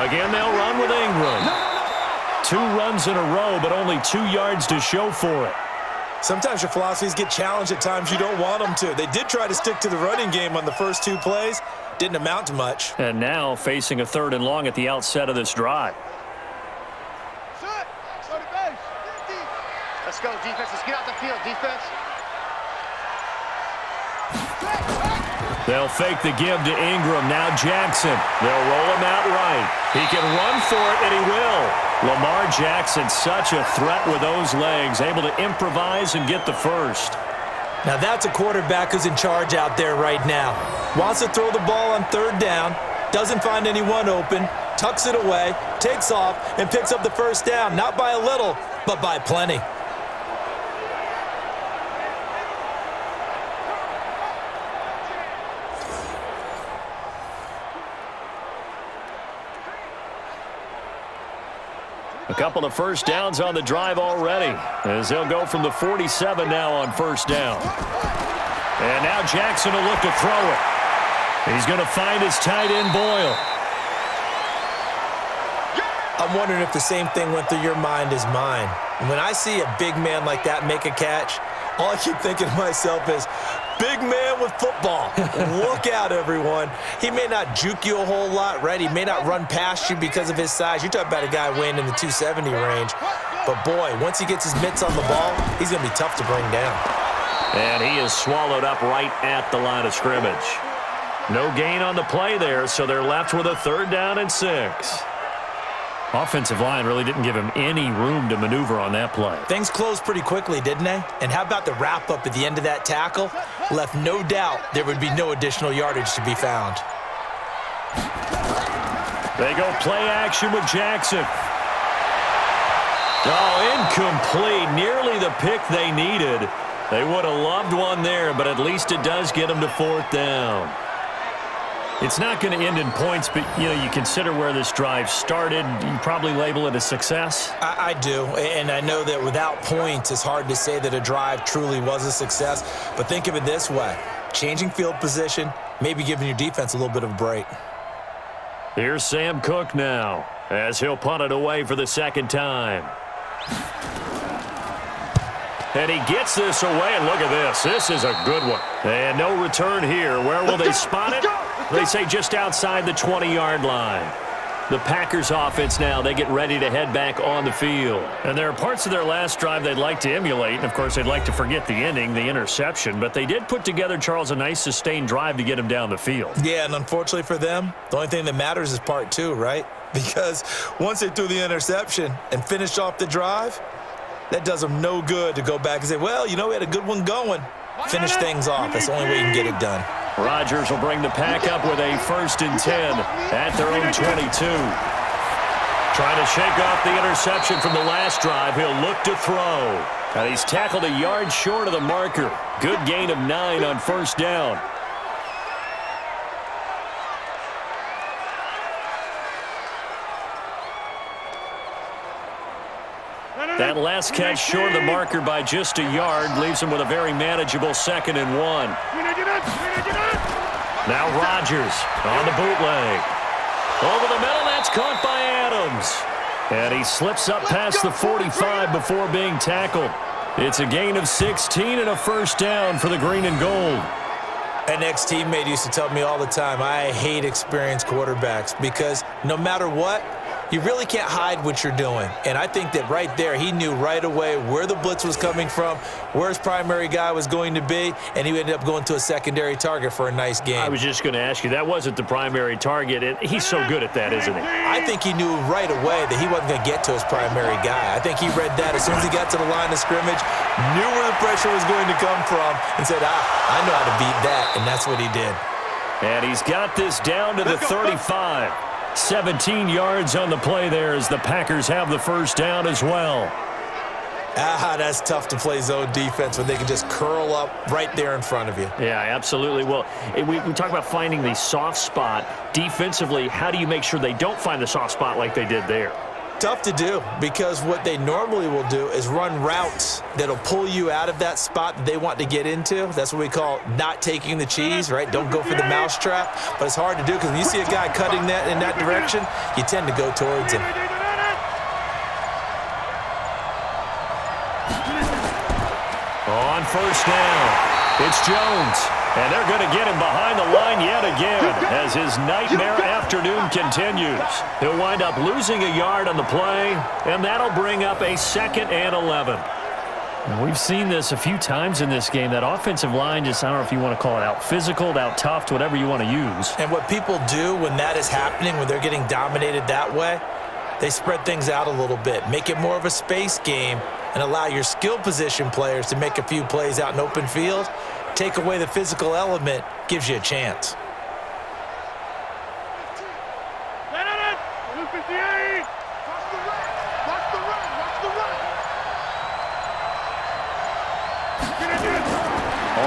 Again, they'll run with Ingram. 2 runs in a row, but only 2 yards to show for it. Sometimes your philosophies get challenged at times you don't want them to. They did try to stick to the running game on the first 2 plays. Didn't amount to much. And now facing a 3rd and long at the outset of this drive. Let's go, defense. Let's get out the field, defense. They'll fake the give to Ingram. Now Jackson. They'll roll him out right. He can run for it, and he will. Lamar Jackson, such a threat with those legs, able to improvise and get the first. Now that's a quarterback who's in charge out there right now. Wants to throw the ball on 3rd down, doesn't find anyone open, tucks it away, takes off, and picks up the 1st down. Not by a little, but by plenty. A couple of 1st downs on the drive already, as they'll go from the 47 now on 1st down. And now Jackson will look to throw it. He's going to find his tight end, Boyle. I'm wondering if the same thing went through your mind as mine. When I see a big man like that make a catch, all I keep thinking to myself is, big man with football. Look out, everyone. He may not juke you a whole lot, right? He may not run past you because of his size. You're talking about a guy weighing in the 270 range. But, boy, once he gets his mitts on the ball, he's going to be tough to bring down. And he is swallowed up right at the line of scrimmage. No gain on the play there, so they're left with a 3rd down and 6. Offensive line really didn't give him any room to maneuver on that play. Things closed pretty quickly, didn't they? And how about the wrap-up at the end of that tackle? Left no doubt there would be no additional yardage to be found. They go play action with Jackson. Oh, incomplete. Nearly the pick they needed. They would have loved one there, but at least it does get them to 4th down. It's not going to end in points, but, you consider where this drive started. You probably label it a success. I do, and I know that without points, it's hard to say that a drive truly was a success. But think of it this way. Changing field position, maybe giving your defense a little bit of a break. Here's Sam Cook now, as he'll punt it away for the 2nd time. And he gets this away, and look at this. This is a good one. And no return here. Where will they spot it? They say just outside the 20-yard line. The Packers offense now, they get ready to head back on the field. And there are parts of their last drive they'd like to emulate. And, of course, they'd like to forget the ending, the interception. But they did put together, Charles, a nice sustained drive to get him down the field. Yeah, and unfortunately for them, the only thing that matters is part 2, right? Because once they threw the interception and finished off the drive, that does them no good to go back and say, well, we had a good one going. Finish things off. That's the only way you can get it done. Rodgers will bring the pack up with a 1st and 10 at their own 22. Trying to shake off the interception from the last drive. He'll look to throw. And he's tackled a yard short of the marker. Good gain of 9 on 1st down. That last catch short of the marker by just a yard leaves him with a very manageable 2nd and 1. Now Rodgers on the bootleg. Over the middle, that's caught by Adams. And he slips up past the 45 before being tackled. It's a gain of 16 and a first down for the green and gold. An ex-teammate used to tell me all the time, I hate experienced quarterbacks because no matter what, you really can't hide what you're doing. And I think that right there, he knew right away where the blitz was coming from, where his primary guy was going to be, and he ended up going to a secondary target for a nice game. I was just going to ask you, that wasn't the primary target. He's so good at that, isn't he? I think he knew right away that he wasn't going to get to his primary guy. I think he read that as soon as he got to the line of scrimmage, knew where the pressure was going to come from, and said, I know how to beat that, and that's what he did. And he's got this down to the 35. 17 yards on the play there as the Packers have the first down as well. That's tough to play zone defense when they can just curl up right there in front of you. Yeah, absolutely. Well, we talk about finding the soft spot. Defensively, how do you make sure they don't find the soft spot like they did there? Tough to do because what they normally will do is run routes that'll pull you out of that spot that they want to get into. That's what we call not taking the cheese, right? Don't go for the mousetrap. But it's hard to do because when you see a guy cutting that in that direction, you tend to go towards him. On first down, it's Jones. And they're going to get him behind the line yet again as his nightmare afternoon continues. He'll wind up losing a yard on the play, and that'll bring up a 2nd and 11. Now, we've seen this a few times in this game. That offensive line just, I don't know if you want to call it out physical, out tough, whatever you want to use. And what people do when that is happening, when they're getting dominated that way, they spread things out a little bit, make it more of a space game, and allow your skill position players to make a few plays out in open field. Take away the physical element, gives you a chance.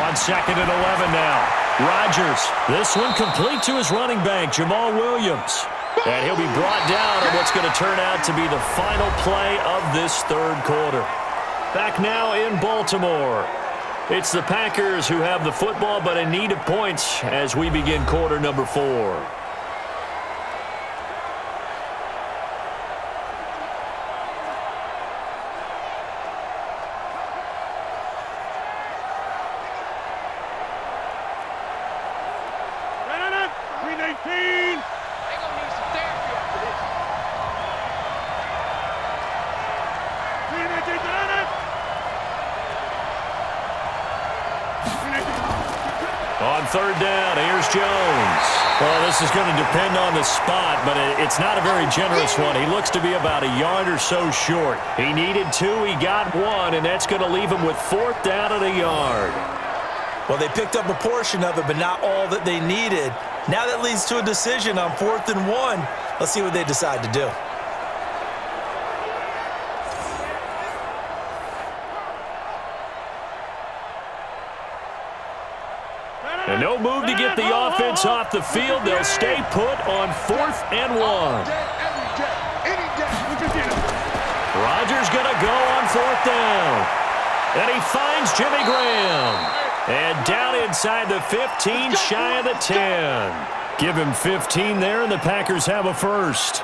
On 2nd and 11 now. Rodgers, this one complete to his running back, Jamal Williams. And he'll be brought down on what's going to turn out to be the final play of this 3rd quarter. Back now in Baltimore. It's the Packers who have the football, but in need of points as we begin quarter number 4. On 3rd down, here's Jones. Well, this is going to depend on the spot, but it's not a very generous one. He looks to be about a yard or so short. He needed 2, he got 1, and that's going to leave him with 4th down and a yard. Well, they picked up a portion of it, but not all that they needed. Now that leads to a decision on 4th and 1. Let's see what they decide to do. And no move to get the offense off the field. They'll stay put on 4th and 1. Rodgers going to go on 4th down. And he finds Jimmy Graham. And down inside the 15, shy of the 10. Give him 15 there, and the Packers have a first.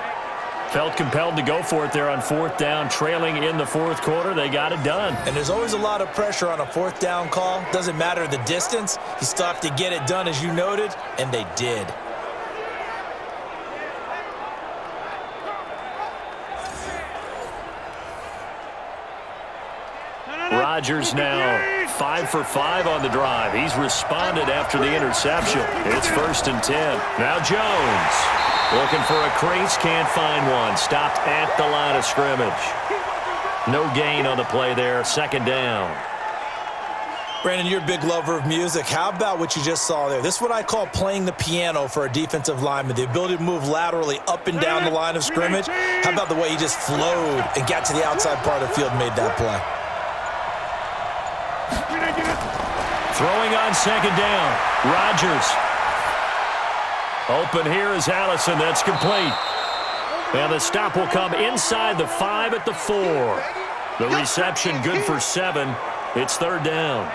Felt compelled to go for it there on 4th down, trailing in the 4th quarter. They got it done. And there's always a lot of pressure on a 4th down call. Doesn't matter the distance. You still have to get it done, as you noted, and they did. Rodgers now 5 for 5 on the drive. He's responded after the interception. It's 1st and 10. Now Jones. Looking for a crease, can't find one. Stopped at the line of scrimmage. No gain on the play there, 2nd down. Brandon, you're a big lover of music. How about what you just saw there? This is what I call playing the piano for a defensive lineman, the ability to move laterally up and down the line of scrimmage. How about the way he just flowed and got to the outside part of the field and made that play? Throwing on 2nd down, Rodgers. Open here is Allison. That's complete. And the stop will come inside the 5 at the 4. The reception good for 7. It's 3rd down.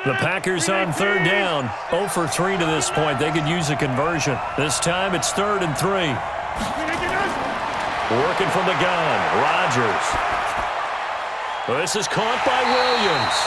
The Packers on 3rd down. 0 for 3 to this point. They could use a conversion. This time it's 3rd and 3. Working from the gun. Rodgers. This is caught by Williams.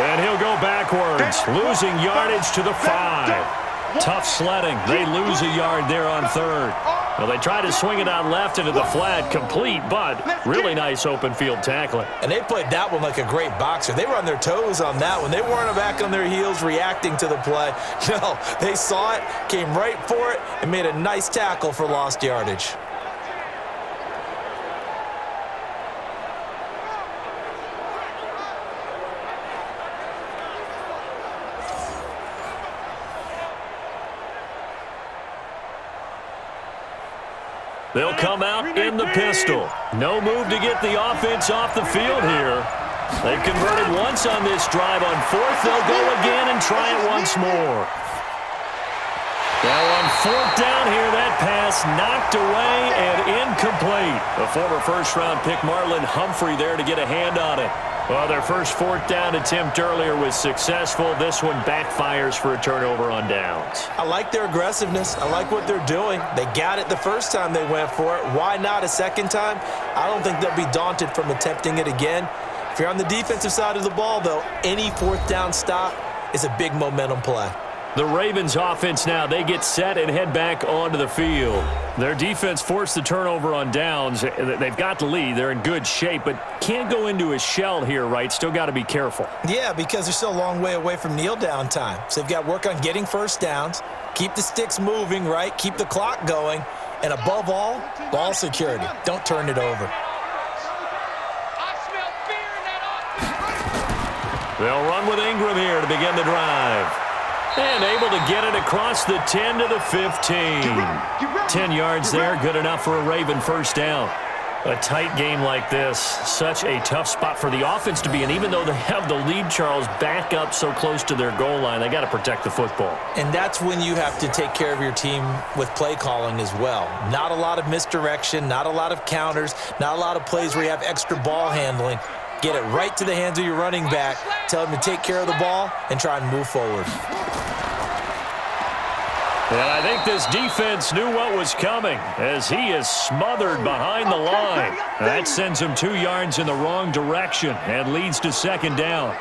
And he'll go backwards, losing yardage to the 5. Tough sledding. They lose a yard there on 3rd. Well, they try to swing it out left into the flat, complete, but really nice open field tackling. And they played that one like a great boxer. They were on their toes on that one. They weren't back on their heels reacting to the play. No, they saw it, came right for it, and made a nice tackle for lost yardage. They'll come out in the pistol. No move to get the offense off the field here. They've converted once on this drive. On 4th, they'll go again and try it once more. Now on 4th down here, that pass knocked away and incomplete. The former first-round pick Marlon Humphrey there to get a hand on it. Well, their first 4th down attempt earlier was successful. This one backfires for a turnover on downs. I like their aggressiveness. I like what they're doing. They got it the first time they went for it. Why not a second time? I don't think they'll be daunted from attempting it again. If you're on the defensive side of the ball, though, any 4th down stop is a big momentum play. The Ravens offense now, they get set and head back onto the field. Their defense forced the turnover on downs. They've got the lead. They're in good shape, but can't go into a shell here, right? Still got to be careful. Yeah, because they're still a long way away from kneel down time. So they've got to work on getting first downs, keep the sticks moving, right? Keep the clock going, and above all, ball security. Don't turn it over. They'll run with Ingram here to begin the drive. And able to get it across the 10 to the 15. 10 yards there, good enough for a Raven first down. A tight game like this, such a tough spot for the offense to be in. Even though they have the lead, Charles, back up so close to their goal line, they got to protect the football. And that's when you have to take care of your team with play calling as well. Not a lot of misdirection, not a lot of counters, not a lot of plays where you have extra ball handling. Get it right to the hands of your running back, tell him to take care of the ball, and try and move forward. And I think this defense knew what was coming as he is smothered behind the line. That sends him 2 yards in the wrong direction and leads to 2nd down.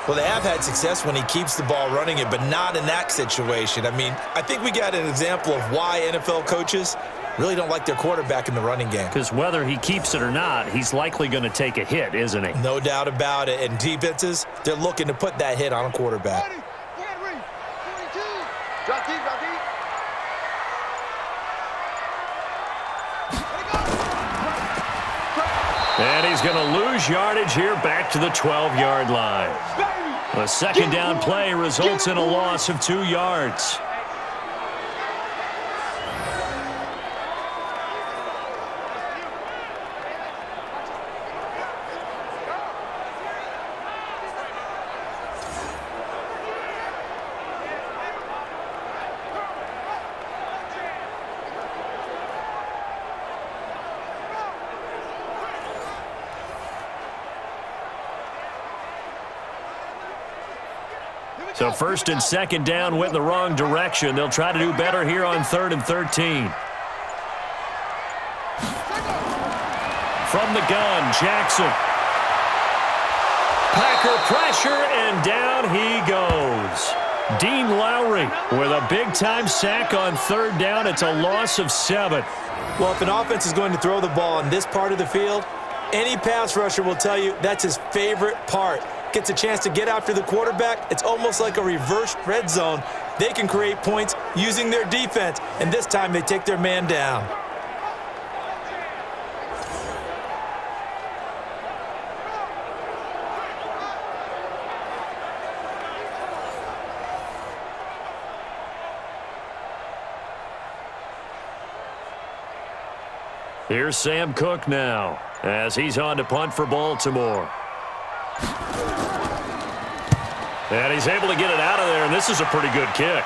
Well, they have had success when he keeps the ball running it, but not in that situation. I mean, I think we got an example of why NFL coaches really don't like their quarterback in the running game. Because whether he keeps it or not, he's likely going to take a hit, isn't he? No doubt about it. And defenses, they're looking to put that hit on a quarterback. Drop deep, drop deep. And he's going to lose yardage here back to the 12-yard line. The 2nd down play results in a loss of 2 yards. So 1st and 2nd down went in the wrong direction. They'll try to do better here on 3rd and 13. From the gun, Jackson. Packer pressure, and down he goes. Dean Lowry with a big-time sack on 3rd down. It's a loss of 7. Well, if an offense is going to throw the ball on this part of the field, any pass rusher will tell you that's his favorite part. Gets a chance to get after the quarterback. It's almost like a reverse red zone. They can create points using their defense, and this time they take their man down. Here's Sam Cook now as he's on to punt for Baltimore. And he's able to get it out of there, and this is a pretty good kick.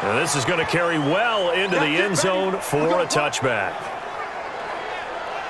And this is going to carry well into the end zone for a touchback.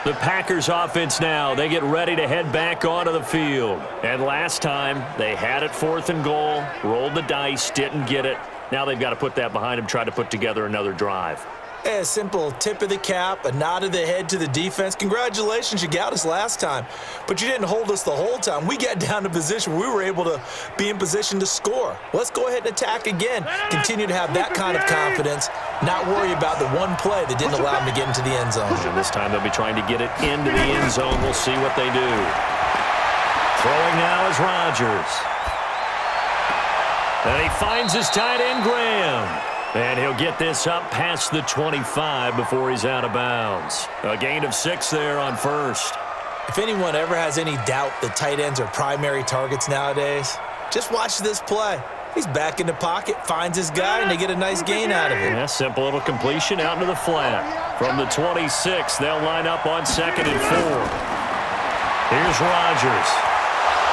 The Packers offense now, they get ready to head back onto the field. And last time, they had it 4th and goal, rolled the dice, didn't get it. Now they've got to put that behind them, try to put together another drive. A simple tip of the cap, a nod of the head to the defense. Congratulations, you got us last time. But you didn't hold us the whole time. We got down to position where we were able to be in position to score. Let's go ahead and attack again. Continue to have that kind of confidence, not worry about the one play that didn't allow them to get into the end zone. And this time they'll be trying to get it into the end zone. We'll see what they do. Throwing now is Rodgers. And he finds his tight end, Graham. And he'll get this up past the 25 before he's out of bounds. A gain of 6 there on first. If anyone ever has any doubt that tight ends are primary targets nowadays, just watch this play. He's back in the pocket, finds his guy, and they get a nice gain out of it. Yeah, simple little completion out into the flat. From the 26, they'll line up on 2nd and 4. Here's Rodgers.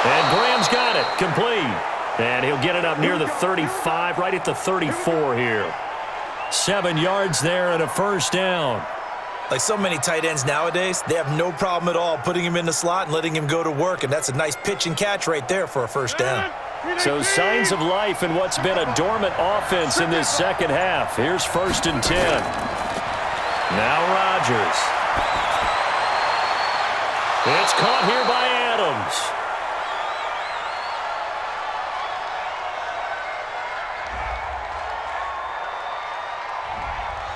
And Graham's got it, complete. And he'll get it up near the 35, right at the 34 here. 7 yards there and a first down. Like so many tight ends nowadays, they have no problem at all putting him in the slot and letting him go to work, and that's a nice pitch and catch right there for a first down. So signs of life in what's been a dormant offense in this second half. Here's 1st and 10. Now Rodgers. It's caught here by Adams.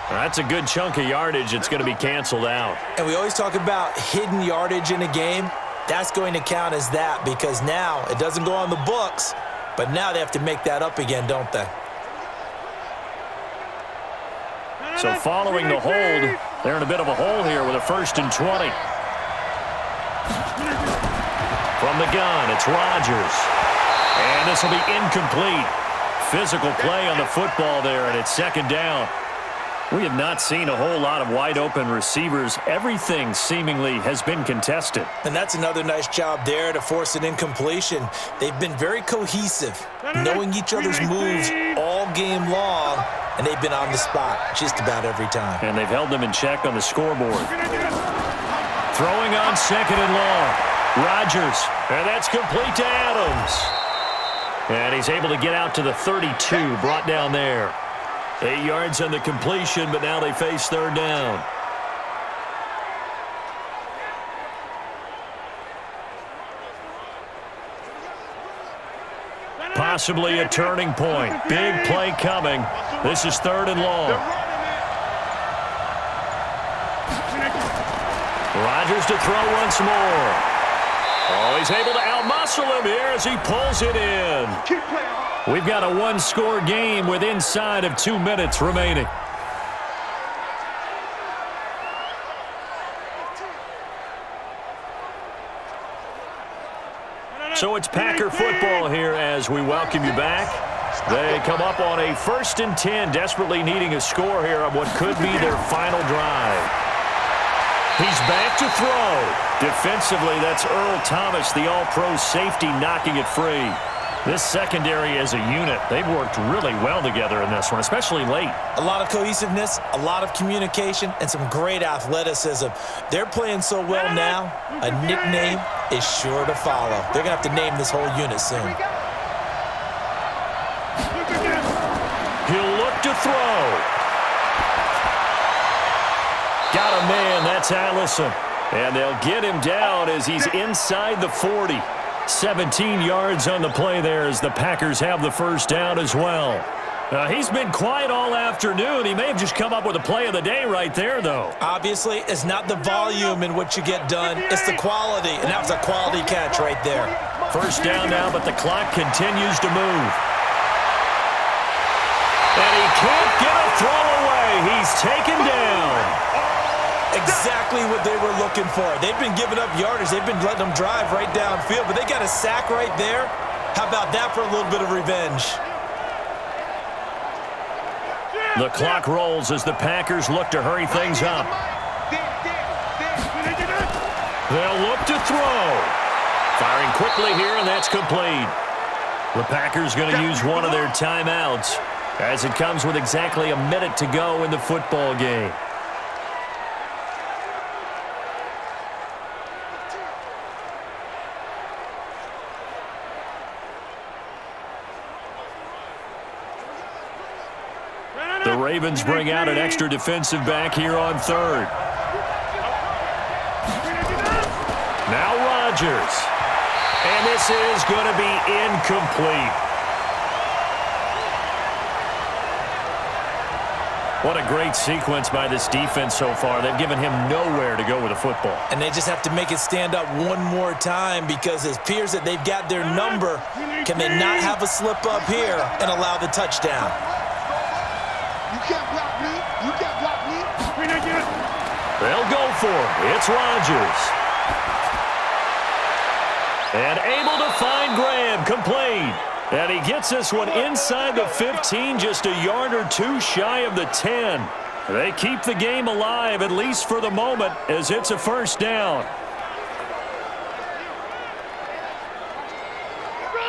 That's a good chunk of yardage. It's going to be canceled out. And we always talk about hidden yardage in a game. That's going to count as that because now it doesn't go on the books, but now they have to make that up again, don't they? So following the hold, they're in a bit of a hole here with a 1st and 20. From the gun, it's Rodgers. And this will be incomplete. Physical play on the football there, and it's 2nd down. We have not seen a whole lot of wide-open receivers. Everything seemingly has been contested. And that's another nice job there to force an incompletion. They've been very cohesive, knowing each other's moves all game long, and they've been on the spot just about every time. And they've held them in check on the scoreboard. Throwing on 2nd and long. Rodgers, and that's complete to Adams. And he's able to get out to the 32, brought down there. 8 yards on the completion, but now they face 3rd down. Possibly a turning point. Big play coming. This is 3rd and long. Rodgers to throw once more. Oh, he's able to outmuscle him here as he pulls it in. We've got a 1-score game with inside of 2 minutes remaining. So it's Packer football here as we welcome you back. They come up on a 1st and 10, desperately needing a score here on what could be their final drive. He's back to throw. Defensively, that's Earl Thomas, the all-pro safety, knocking it free. This secondary as a unit, they've worked really well together in this one, especially late. A lot of cohesiveness, a lot of communication, and some great athleticism. They're playing so well now, a nickname is sure to follow. They're going to have to name this whole unit soon. He'll look to throw. Got a man, that's Allison. And they'll get him down as he's inside the 40. 17 yards on the play there as the Packers have the first down as well. He's been quiet all afternoon. He may have just come up with a play of the day right there, though. Obviously, it's not the volume in what you get done. It's the quality, and that was a quality catch right there. First down now, but the clock continues to move. And he can't get a throw away. He's taken down. Exactly what they were looking for. They've been giving up yardage. They've been letting them drive right downfield, but they got a sack right there. How about that for a little bit of revenge? The clock rolls as the Packers look to hurry things up. They'll look to throw. Firing quickly here, and that's complete. The Packers going to use one of their timeouts as it comes with exactly a minute to go in the football game. The Ravens bring out an extra defensive back here on third. Now Rodgers. And this is going to be incomplete. What a great sequence by this defense so far. They've given him nowhere to go with the football. And they just have to make it stand up one more time because it appears that they've got their number. Can they not have a slip up here and allow the touchdown? You can't block me. You can't block me. They'll go for it. It's Rodgers. And able to find Graham, complete. And he gets this one inside the 15, just a yard or two shy of the 10. They keep the game alive, at least for the moment, as it's a first down.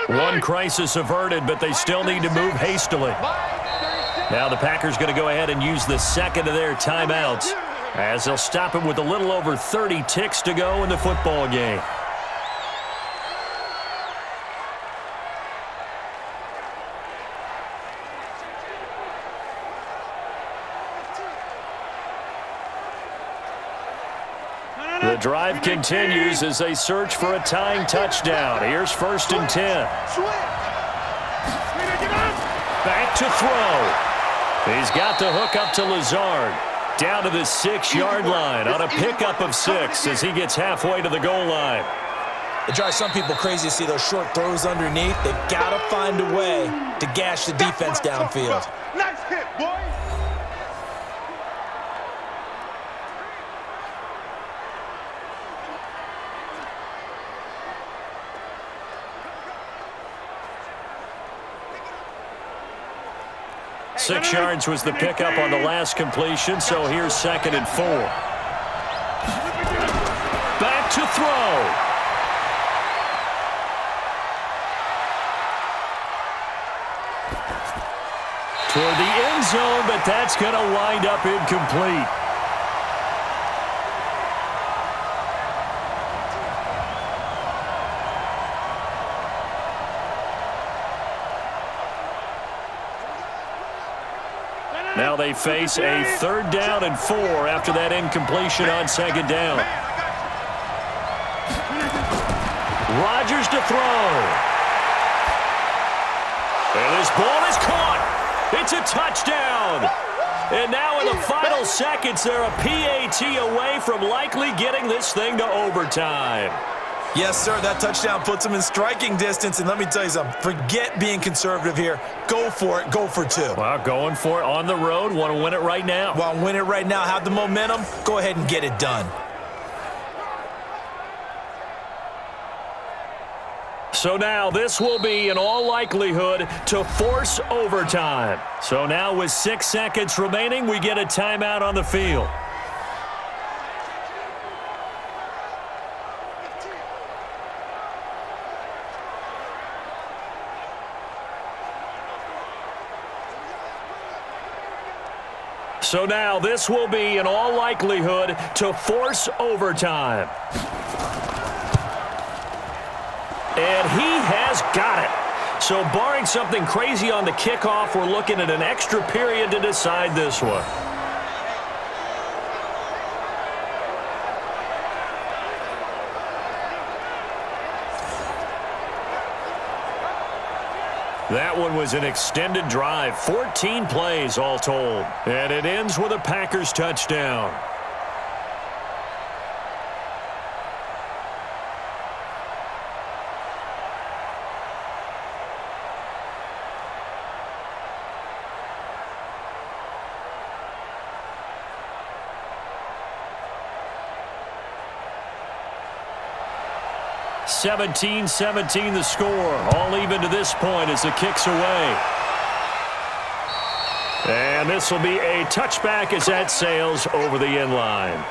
One crisis averted, but they still need to move hastily. Now the Packers going to go ahead and use the second of their timeouts as they'll stop it with a little over 30 ticks to go in the football game. The drive continues as they search for a tying touchdown. Here's 1st and 10. Back to throw. He's got the hook up to Lazard. Down to the 6-yard line on a pickup of 6 as he gets halfway to the goal line. It drives some people crazy to see those short throws underneath. They've got to find a way to gash the defense downfield. Nice hit, boy. Six yards was the pickup on the last completion, so here's 2nd and 4. Back to throw. Toward the end zone, but that's going to wind up incomplete. Now they face a 3rd down and 4 after that incompletion on 2nd down. Rodgers to throw. And this ball is caught. It's a touchdown. And now in the final seconds, they're a PAT away from likely getting this thing to overtime. Yes, sir, that touchdown puts them in striking distance. And let me tell you something, forget being conservative here. Go for it, go for 2. Well, going for it on the road. Want to win it right now. Want to win it right now, have the momentum, go ahead and get it done. So now this will be, in all likelihood, to force overtime. So now with 6 seconds remaining, we get a timeout on the field. So now this will be, in all likelihood, to force overtime. And he has got it. So barring something crazy on the kickoff, we're looking at an extra period to decide this one. That one was an extended drive, 14 plays all told. And it ends with a Packers touchdown. (17-17) the score. All even to this point as the kick's away. And this will be a touchback as that sails over the end line.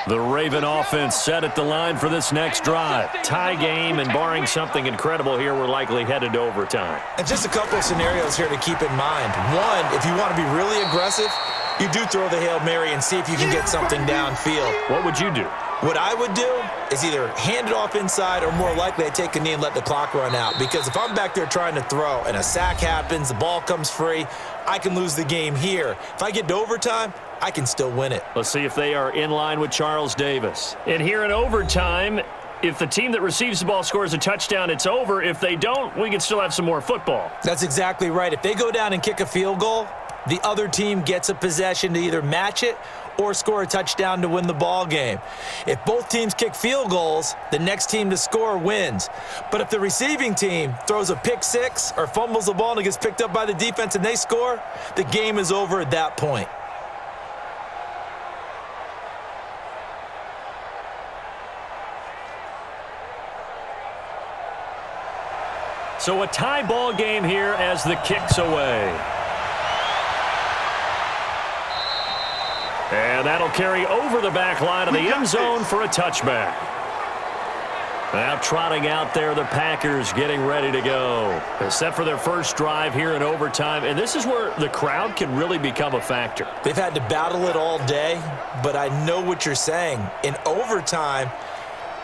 The Raven offense set at the line for this next drive. Tie game, and barring something incredible here, we're likely headed to overtime. And just a couple of scenarios here to keep in mind. One, if you want to be really aggressive, you do throw the Hail Mary and see if you can get something downfield. What would you do? What I would do is either hand it off inside or more likely I take a knee and let the clock run out. Because if I'm back there trying to throw and a sack happens, the ball comes free, I can lose the game here. If I get to overtime, I can still win it. Let's see if they are in line with Charles Davis. And here in overtime, if the team that receives the ball scores a touchdown, it's over. If they don't, we can still have some more football. That's exactly right. If they go down and kick a field goal, the other team gets a possession to either match it or score a touchdown to win the ball game. If both teams kick field goals, the next team to score wins. But if the receiving team throws a pick six or fumbles the ball and it gets picked up by the defense and they score, the game is over at that point. So a tie ball game here as the kick's away. And that'll carry over the back line of the end zone for a touchback. Now trotting out there, the Packers getting ready to go. They're set for their first drive here in overtime, and this is where the crowd can really become a factor. They've had to battle it all day, but I know what you're saying. In overtime,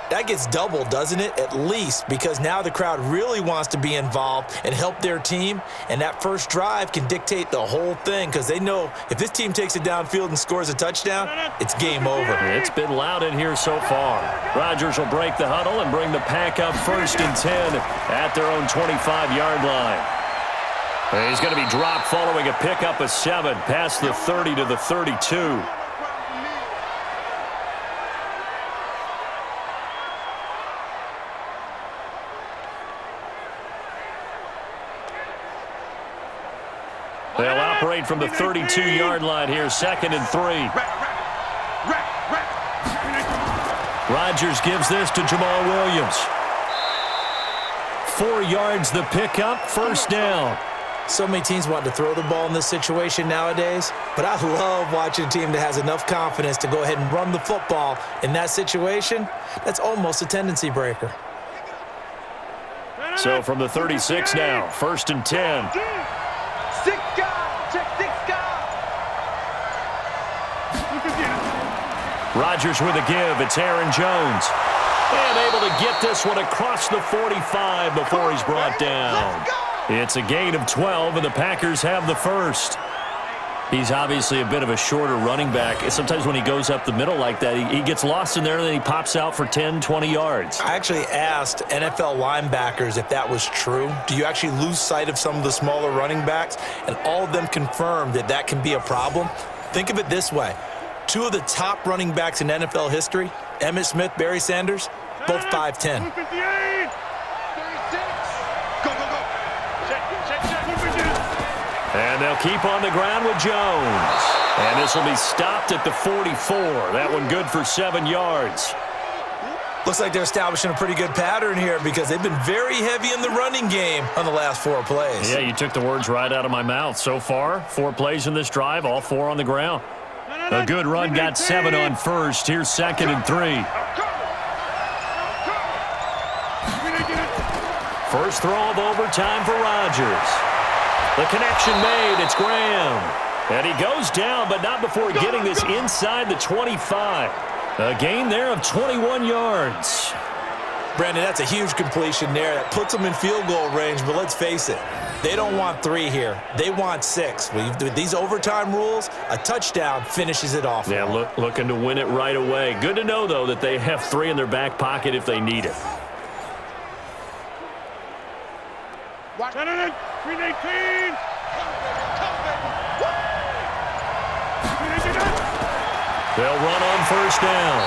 that gets doubled, doesn't it? At least, because now the crowd really wants to be involved and help their team, and that first drive can dictate the whole thing because they know if this team takes it downfield and scores a touchdown, it's game over. It's been loud in here so far. Rodgers will break the huddle and bring the Pack up 1st and 10 at their own 25-yard line. He's going to be dropped following a pickup of 7 past the 30 to the 32. They'll operate from the 32-yard line here, 2nd and 3. Rodgers gives this to Jamal Williams. 4 yards the pickup, 1st down. So many teams want to throw the ball in this situation nowadays, but I love watching a team that has enough confidence to go ahead and run the football in that situation. That's almost a tendency breaker. So from the 36 now, 1st and 10. Rodgers with a give. It's Aaron Jones. And able to get this one across the 45 before he's brought down. It's a gain of 12, and the Packers have the first. He's obviously a bit of a shorter running back. Sometimes when he goes up the middle like that, he gets lost in there, and then he pops out for 10, 20 yards. I actually asked NFL linebackers if that was true. Do you actually lose sight of some of the smaller running backs? And all of them confirmed that that can be a problem. Think of it this way. 2 of the top running backs in NFL history, Emmitt Smith, Barry Sanders, both 5'10". And they'll keep on the ground with Jones. And this will be stopped at the 44. That one good for 7 yards. Looks like they're establishing a pretty good pattern here because they've been very heavy in the running game on the last 4 plays. Yeah, you took the words right out of my mouth. So far, 4 plays in this drive, all 4 on the ground. A good run, got 7 on 1st. Here's 2nd and 3. First throw of overtime for Rodgers. The connection made. It's Graham. And he goes down, but not before getting this inside the 25. A gain there of 21 yards. Brandon, that's a huge completion there. That puts them in field goal range, but let's face it. They don't want 3 here. They want 6. With these overtime rules, a touchdown finishes it off. Yeah, looking to win it right away. Good to know, though, that they have 3 in their back pocket if they need it. They'll run on 1st down.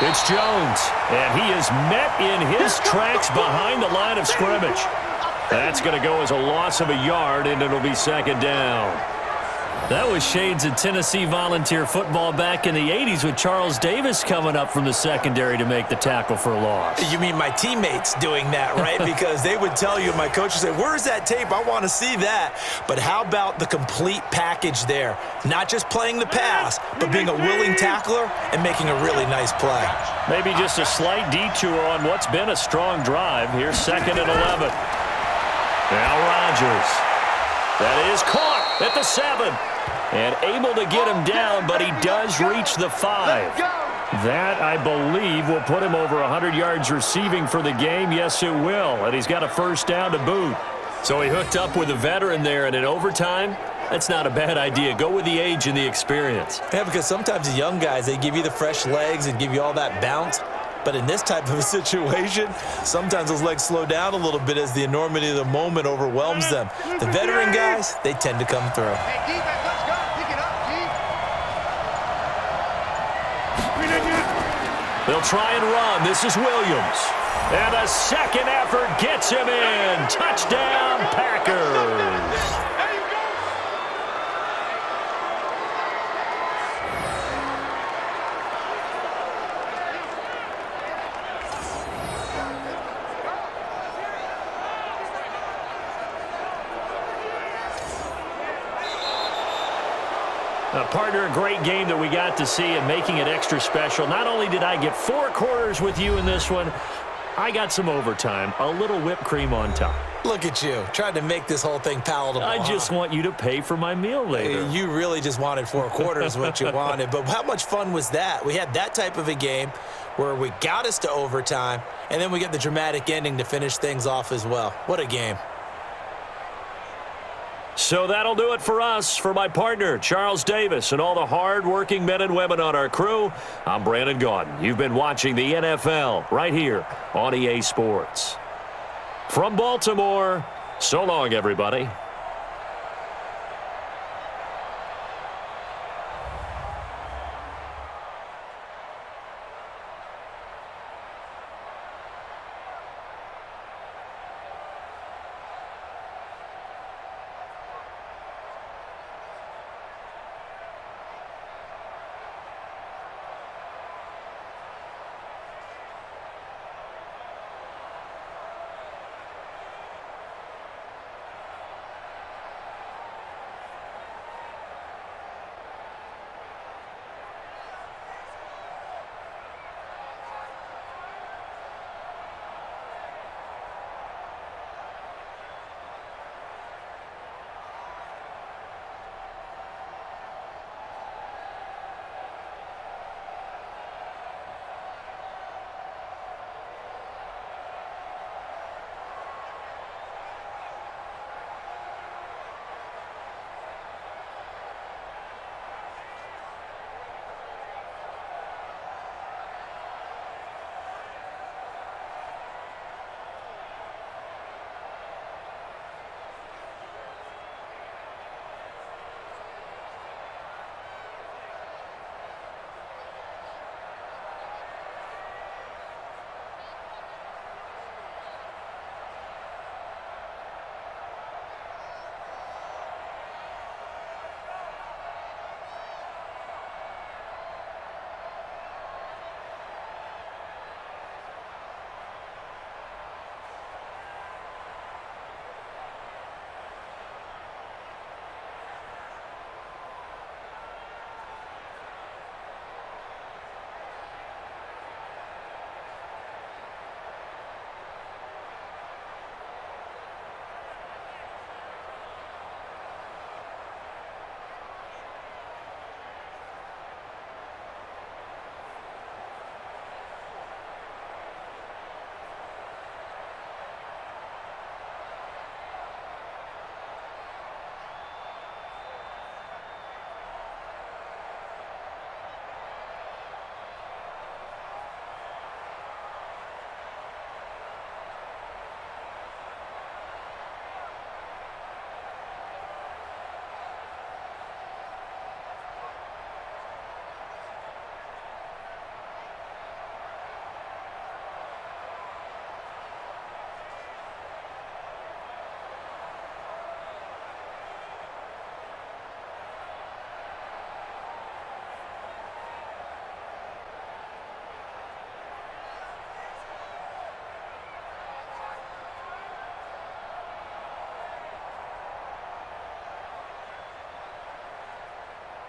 It's Jones, and he is met in his tracks behind the line of scrimmage. That's going to go as a loss of a yard, and it'll be 2nd down. That was shades of Tennessee volunteer football back in the 80s with Charles Davis coming up from the secondary to make the tackle for a loss. You mean my teammates doing that, right? Because they would tell you, my coach would say, where's that tape? I want to see that. But how about the complete package there? Not just playing the pass, but being a willing tackler and making a really nice play. Maybe just a slight detour on what's been a strong drive. Here's 2nd and 11. Now Rodgers. That is caught at the 7. And able to get him down, but he does reach the 5. That, I believe, will put him over 100 yards receiving for the game. Yes, it will. And he's got a first down to boot. So he hooked up with a veteran there, and in overtime, that's not a bad idea. Go with the age and the experience. Yeah, because sometimes the young guys, they give you the fresh legs and give you all that bounce. But in this type of a situation, sometimes those legs slow down a little bit as the enormity of the moment overwhelms them. The veteran guys, they tend to come through. Hey, defense, let's go. Pick it up, They'll try and run. This is Williams. And the second effort gets him in. Touchdown, Packers. Partner, a great game that we got to see and making it extra special. Not only did I get 4 quarters with you in this one, I got some overtime, a little whipped cream on top. Look at you, trying to make this whole thing palatable. I just want you to pay for my meal later. You really just wanted 4 quarters what you wanted, but how much fun was that? We had that type of a game where we got us to overtime, and then we get the dramatic ending to finish things off as well. What a game. So that'll do it for us. For my partner, Charles Davis, and all the hard-working men and women on our crew, I'm Brandon Gaudin. You've been watching the NFL right here on EA Sports. From Baltimore, so long, everybody.